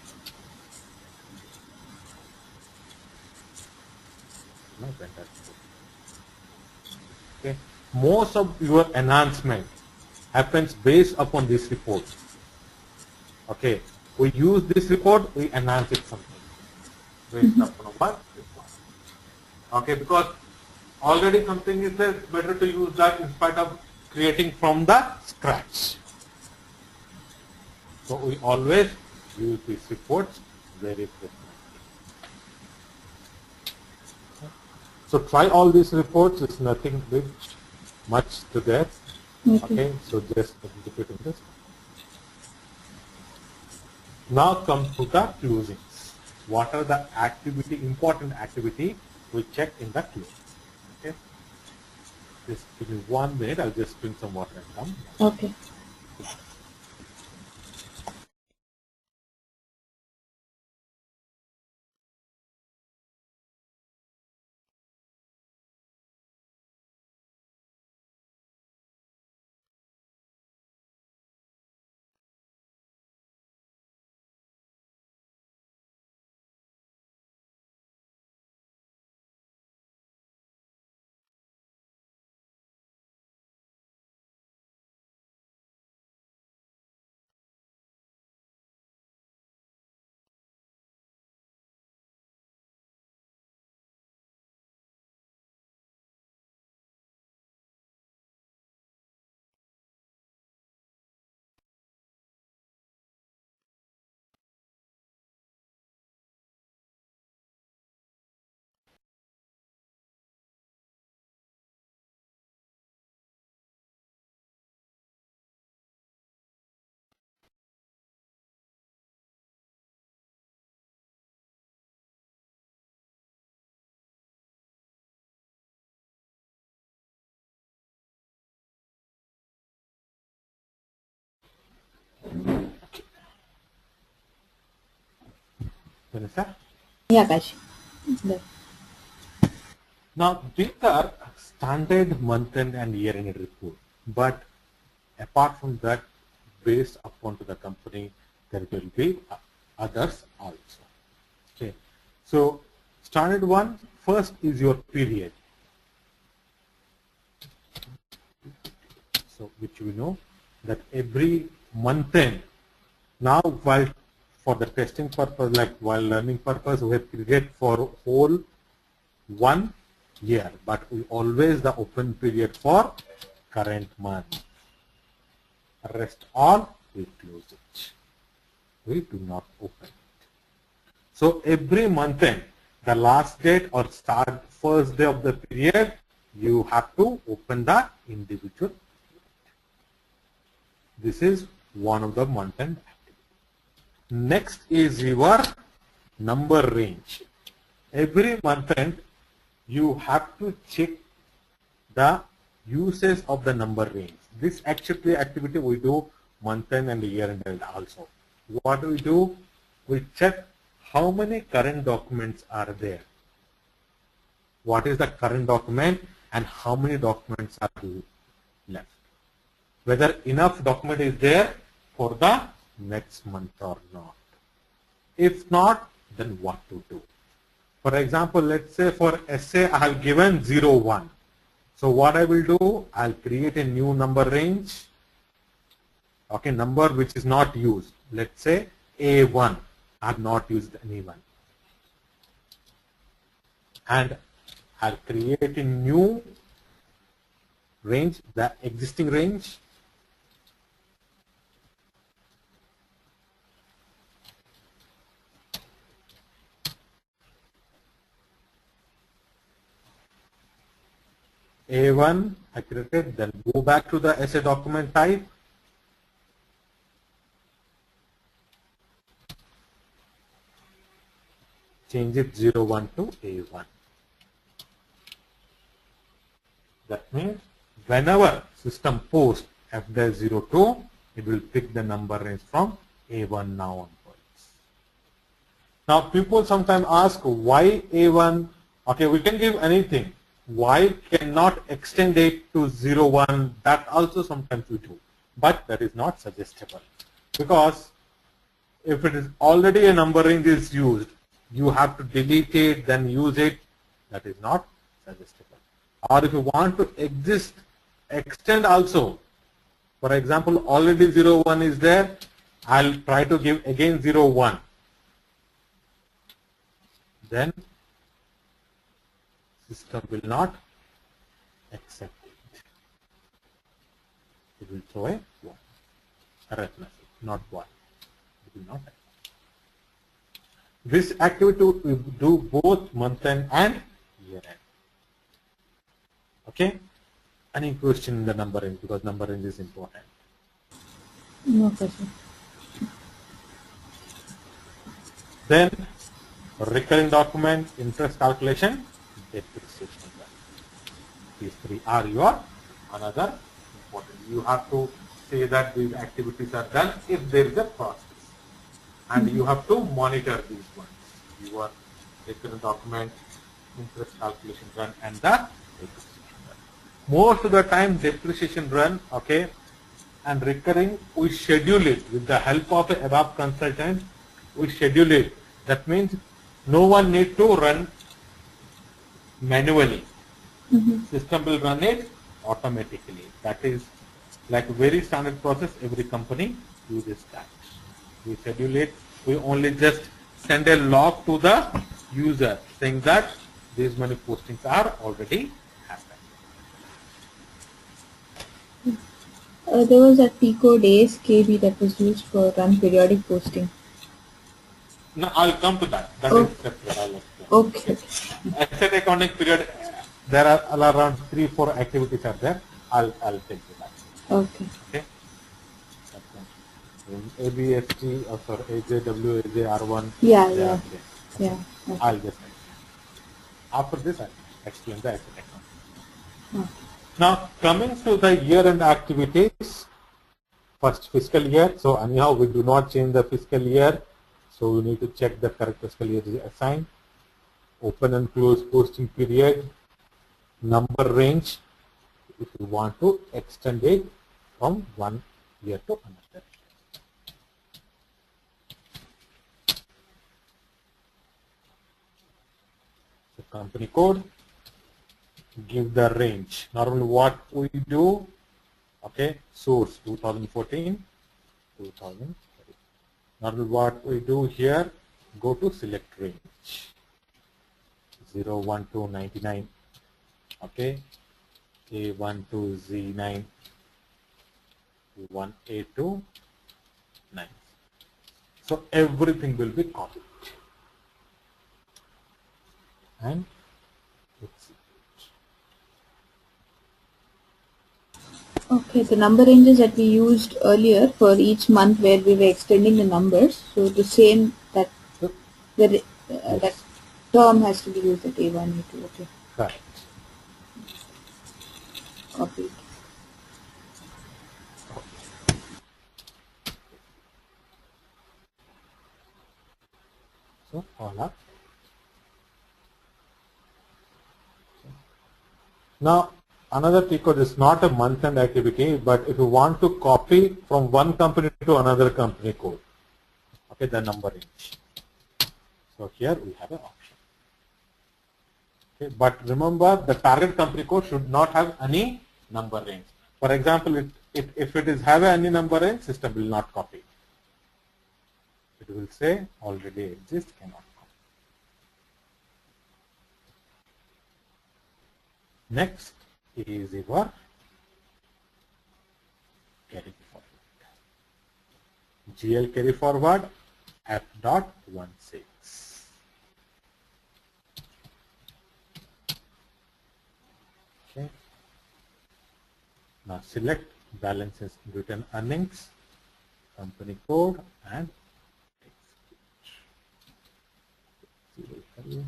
No vendor report. Okay. Most of your enhancement happens based upon this report. Okay. We use this report, we enhance it something based upon what report. Okay, because already something is there, better to use that in spite of creating from the scratch. So we always use these reports very frequently. So try all these reports, it's nothing big, much to that. Okay, so just executing this. Now come to the closings. What are the important activity we check in the closing? Okay. Just give me 1 minute, I'll just drink some water and come. Okay. Understand? Yeah, Kashi. Now these are standard month-end and year-end report, but apart from that, based upon to the company, there will be others also. Okay. So standard one, first is your period. So which we know that every month end, now while for the testing purpose, like while learning purpose, we have period for whole 1 year, but we always the open period for current month. Rest all we close it. We do not open it. So every month end, the last date or start first day of the period, you have to open the individual. This is one of the month end activity. Next is your number range. Every month end, you have to check the usage of the number range. This actually activity we do month end and year end also. What do we do? We check how many current documents are there. What is the current document and how many documents are left. Whether enough document is there for the next month or not. If not, then what to do? For example, let's say for SA I have given 01. So what I will do, I'll create a new number range. Okay, number which is not used. Let's say A1. I have not used anyone. And I'll create a new range, the existing range. A1 I created, then go back to the SA document type. Change it 01 to A1. That means whenever system posts FDAS02, it will pick the number range from A1 now onwards. Now people sometimes ask why A1? Okay, we can give anything. Why cannot extend it to 01? That also sometimes we do, but that is not suggestible, because if it is already a number range is used, you have to delete it, then use it. That is not suggestible. Or if you want to extend also, for example, already 01 is there, I'll try to give again 01. Then system will not accept it. It will throw a 1. Error message, not 1. It will not accept. This activity we do both month end and year end. Okay? Any question in the number range, because number range is important. No question. Then recurring document, interest calculation, depreciation. These three are your another important. You have to say that these activities are done if there is a process. And you have to monitor these ones. Your recurring document, interest calculation run, and the depreciation run. Most of the time depreciation run, okay, and recurring, we schedule it with the help of a above consultant. We schedule it. That means no one need to run manually. System will run it automatically. That is like a very standard process. Every company uses that. We schedule it. We only just send a log to the user saying that these many postings are already happened. There was a T-code ASKB that was used for run periodic posting. No, I'll come to that. That is separate. I'll explain. Okay. Asset accounting period, there are around 3-4 activities are there. I'll take you that. Okay. Okay. ABST or sorry, AJW, AJR1. Yeah. Okay. Yeah. I'll just explain. After this, I'll explain the asset account. Now, coming to the year-end activities, first fiscal year. So anyhow, we do not change the fiscal year. So we need to check the correct fiscal year is assigned. Open and close posting period. Number range, if you want to extend it from one year to another. So company code, give the range. Normally what we do, okay, source 2014, 2013. Normally what we do here, go to select range 0, 1 to 99, okay, A1 to Z9, 1A to 9. So everything will be copied and execute. Okay, the number ranges that we used earlier for each month where we were extending the numbers, so the same that the Yes. that term has to be used at A1, A2. Okay, Correct. copied. So all up. Now another T code is not a month-end activity, but if you want to copy from one company to another company code, okay, the number range. So here we have an option. Okay, but remember the target company code should not have any number range. For example, if it is have any number range, system will not copy. It will say already exists, cannot copy. Next is your carry forward. GL carry forward F.16. Okay. Now select balances written earnings, company code and execute.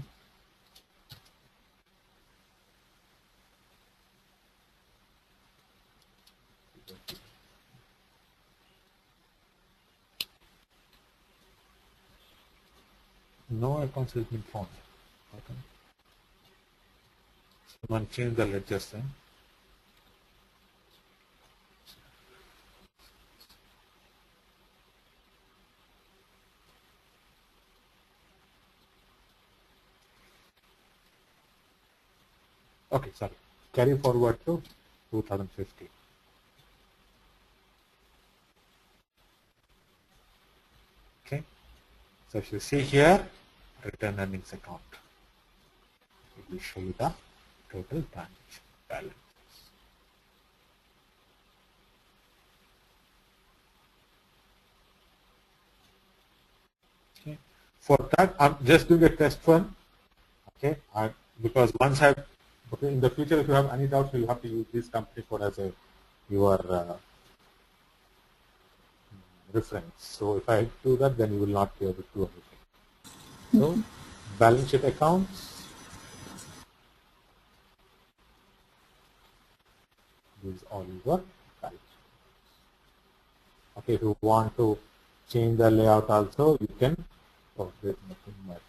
No accounts has been found. Okay. Someone change the ledgers then. Okay, sorry. Carry forward to 2015. Okay. So if you see here, return earnings account, it will show you the total transaction balance. Okay. For that, I'm just doing a test run. Okay, because once okay, in the future, if you have any doubts, you'll have to use this company code as your reference. So if I do that, then you will not be able to do anything. So balance sheet accounts, this is all your balance sheet. Okay, if you want to change the layout also, you can. Oh, there's nothing much.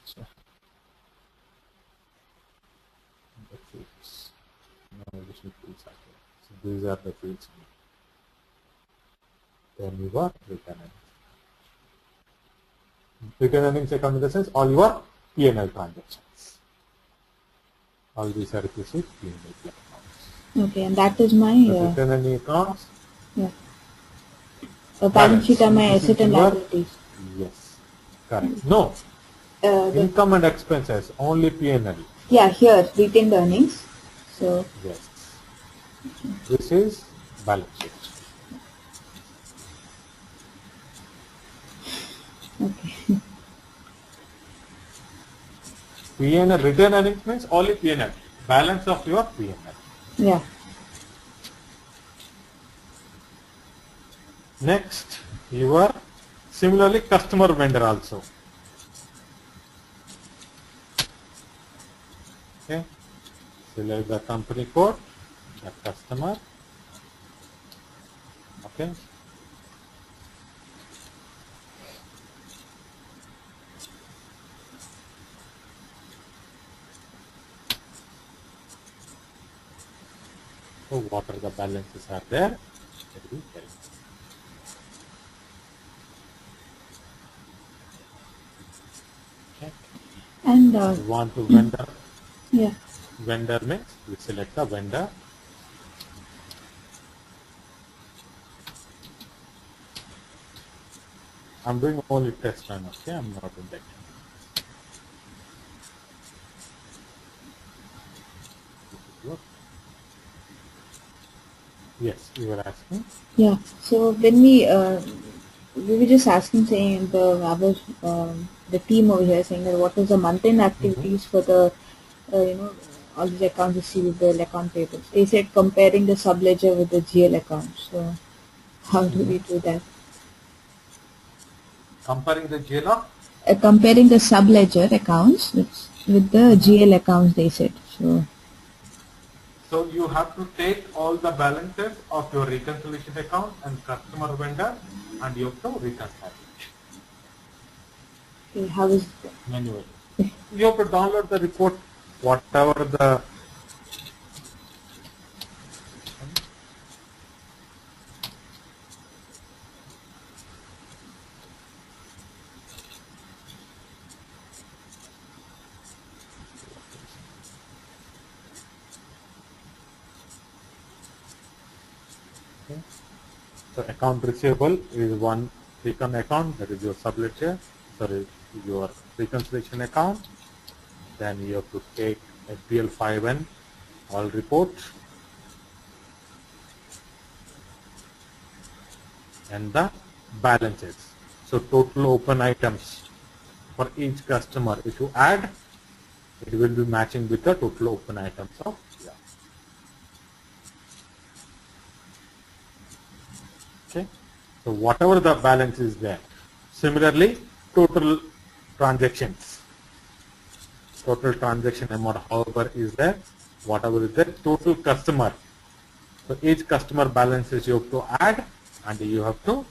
The fields. No additional fields are here. So these are the fields. Then you got return earnings. Return earnings account in the sense all your P&L transactions. All these are requisite P&L accounts. Okay, and that is my Return earning accounts. yeah. Balance sheet are my This is asset and your- liabilities. Yes, correct. No, income and expenses, only P&L. Yeah, here retained earnings. So Yes. This is balance sheet. okay. P&L, return earnings means only P&L. Balance of your P&L. Yeah. Next, your similarly customer vendor also. Okay. Select the company code, the customer. Okay. So what are the balances are there? That will help. Okay. And You want to vendor. yeah. Vendor means we select the vendor. I'm doing only test run, okay? I'm not in that. Yes, you were asking. Yeah. So when we were just asking, saying the team over here saying that what is the month-end activities for the all these accounts receivable, account payable. They said comparing the subledger with the GL account. So how do we do that? Comparing the GL, Comparing the subledger accounts with the GL accounts. They said so. so you have to take all the balances of your reconciliation account and customer vendor, and you have to reconcile it Okay, how is that? manually. You have to download the report, whatever the okay. So account receivable is one recon account, that is your subledger, sorry, your reconciliation account. Then you have to take FBL 5N, all report, and the balances. So total open items for each customer, if you add, it will be matching with the total open items of okay. So whatever the balance is there. Similarly, total transactions, total transaction amount, however is there, whatever is there, total customer. So each customer balances you have to add, and you have to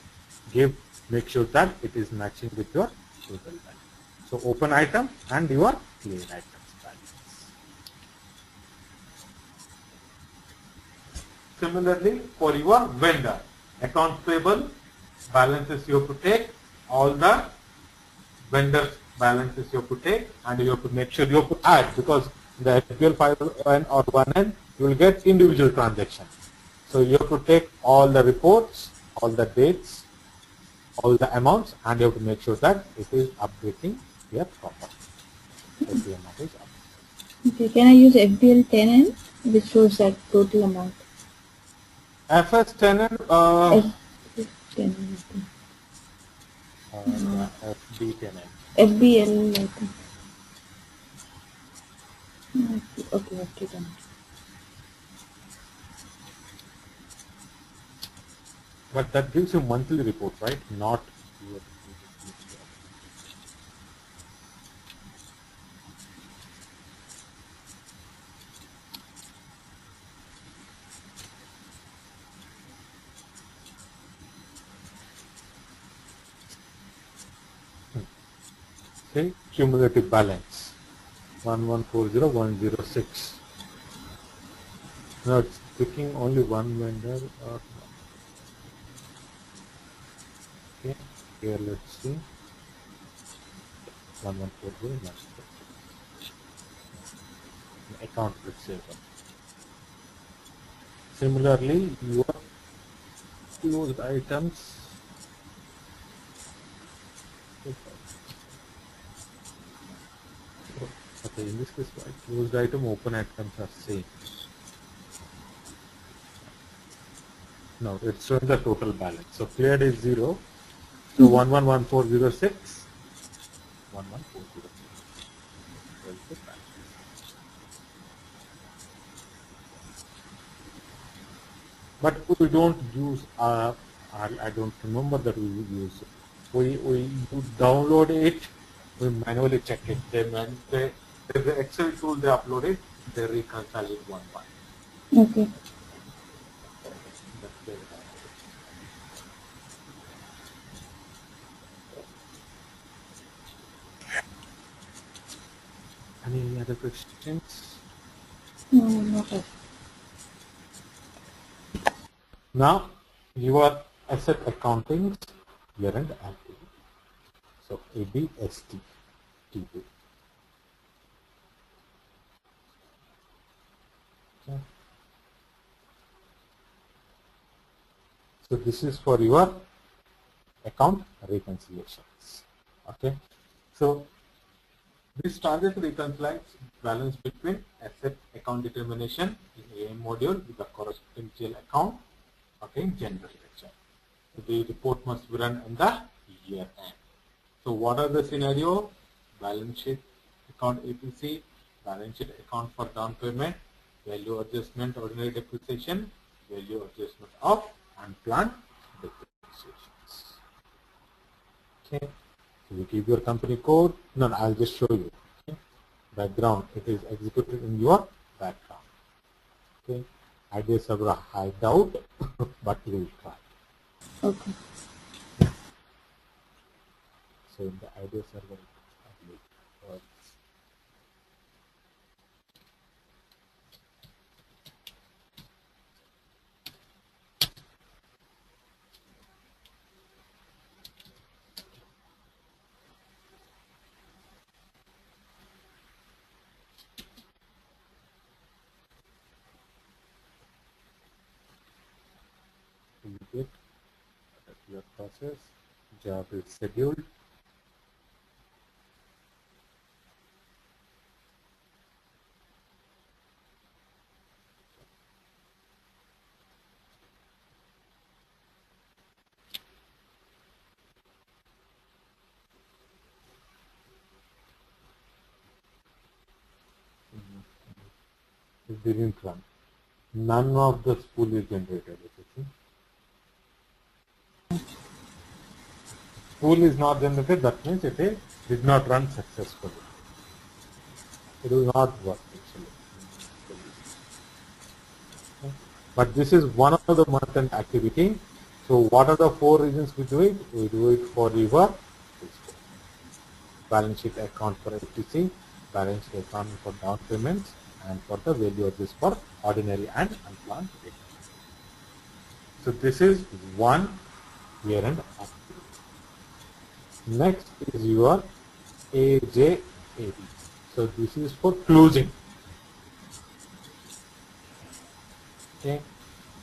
make sure that it is matching with your total balance. So open item and your clear items balance. Similarly, for your vendor, accounts payable balances you have to take, all the vendors balances you have to take, and you have to make sure you have to add, because the FPL 5N or 1N, you will get individual transactions. So you have to take all the reports, all the dates, all the amounts, and you have to make sure that it is updating here properly. FPL amount is updated. Okay, can I use FBL 10N, which shows that total amount? FS 10N, FBL FD 10N. FBL, I think. Okay, okay, done. But that gives you monthly report, right? Not your. Okay, cumulative balance 1140106. Now it's picking only one vendor or not. Okay, here let's see 1140 account receivable. Similarly, your closed items. Okay, in this case, closed item, open items are same. No, it's showing the total balance. So cleared is 0. So 111406, 11406. But we don't use, I don't remember that we use, we download it, we manually check it. There's the Excel tool they upload it, they reconcile it one by one. Okay. That's very hard. Any other questions? No, not that. Now, your asset accounting year-end activity. So ABST T2. Okay. So this is for your account reconciliations. Okay. So this transaction reconciles balance between asset account determination in AM module with the corresponding GL account, okay, in general lecture. So the report must be run in the year end. So what are the scenario? Balance sheet account APC, balance sheet account for down payment, value adjustment, ordinary depreciation, value adjustment of unplanned depreciations. Okay. So you keep your company code. No, I'll just show you. Okay. Background, it is executed in your background. Okay. Idea server hideout, but we will try. Okay. So in the idea server, I believe, works. Immediate, your process, job is scheduled. It didn't run. None of the spool is generated. Spool is not generated, that means it did not run successfully. It will not work actually. Okay. But this is one of the month-end activity. So what are the 4 reasons we do it? We do it for your balance sheet account for FTC, balance sheet account for down payments, and for the value of this for ordinary and unplanned payments. So this is one year-end activity. Next is your AJAB. So this is for closing. Okay.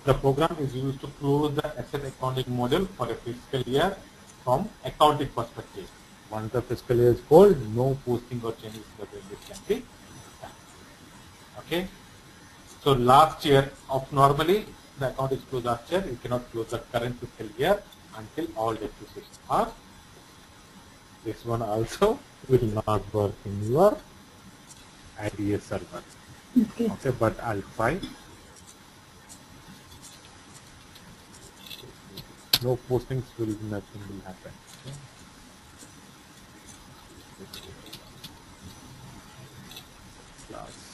The program is used to close the asset accounting model for a fiscal year from accounting perspective. Once the fiscal year is closed, no posting or changes in the values can be done. Okay. So last year of normally the account is closed last year, you cannot close the current fiscal year until all depreciations are. This one also will not work in your IDA server. Okay. Okay, but I'll try. No postings will, nothing will happen. Okay. Class.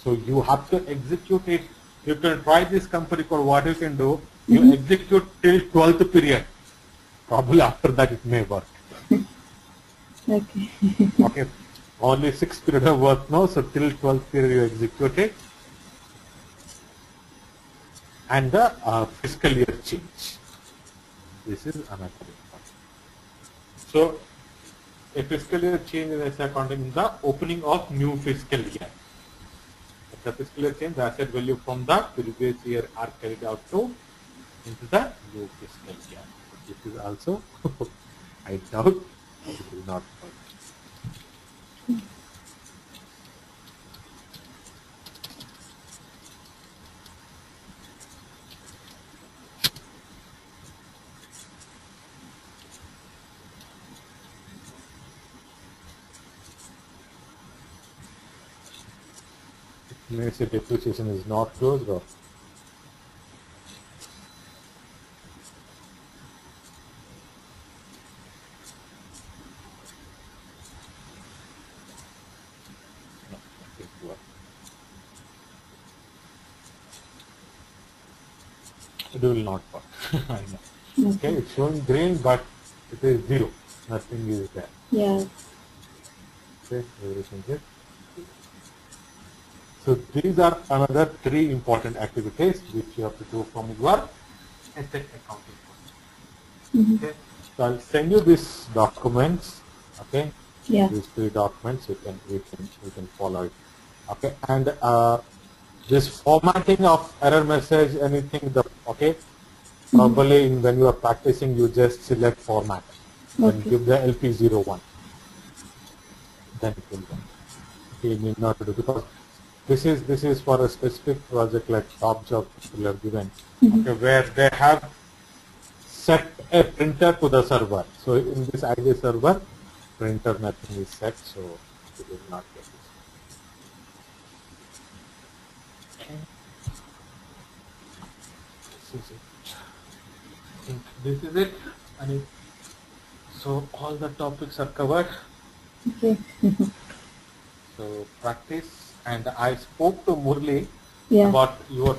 So you have to execute it. You can try this company code. What you can do, you execute till 12th period. Probably after that it may work. Okay. Okay. Only 6 period of work now, so till 12th period you execute it. And the fiscal year change. This is another important. So a fiscal year change in asset accounting is the opening of new fiscal year. At the fiscal year change, the asset value from the previous year are carried out to into the new fiscal year. This is also, I doubt it will not work. It means the depreciation is not closed or schedule not work. I know. Okay, it's showing green, but it is 0. Nothing is there. Yeah. Okay, everything is. So these are another 3 important activities which you have to do from your asset accounting course. Okay, so I'll send you these documents. Okay, Yeah. these 3 documents you can follow it. Okay, and this formatting of error message, anything, okay, probably when you are practicing, you just select format, then give the LP01, then it will work. Okay, you need not to do, because this is for a specific project like top job people are given, okay, where they have set a printer to the server. So in this ID server, printer nothing is set, so you will not get this. This is it. I think this is it. And so all the topics are covered. Okay. So practice, and I spoke to Murli Yeah. about your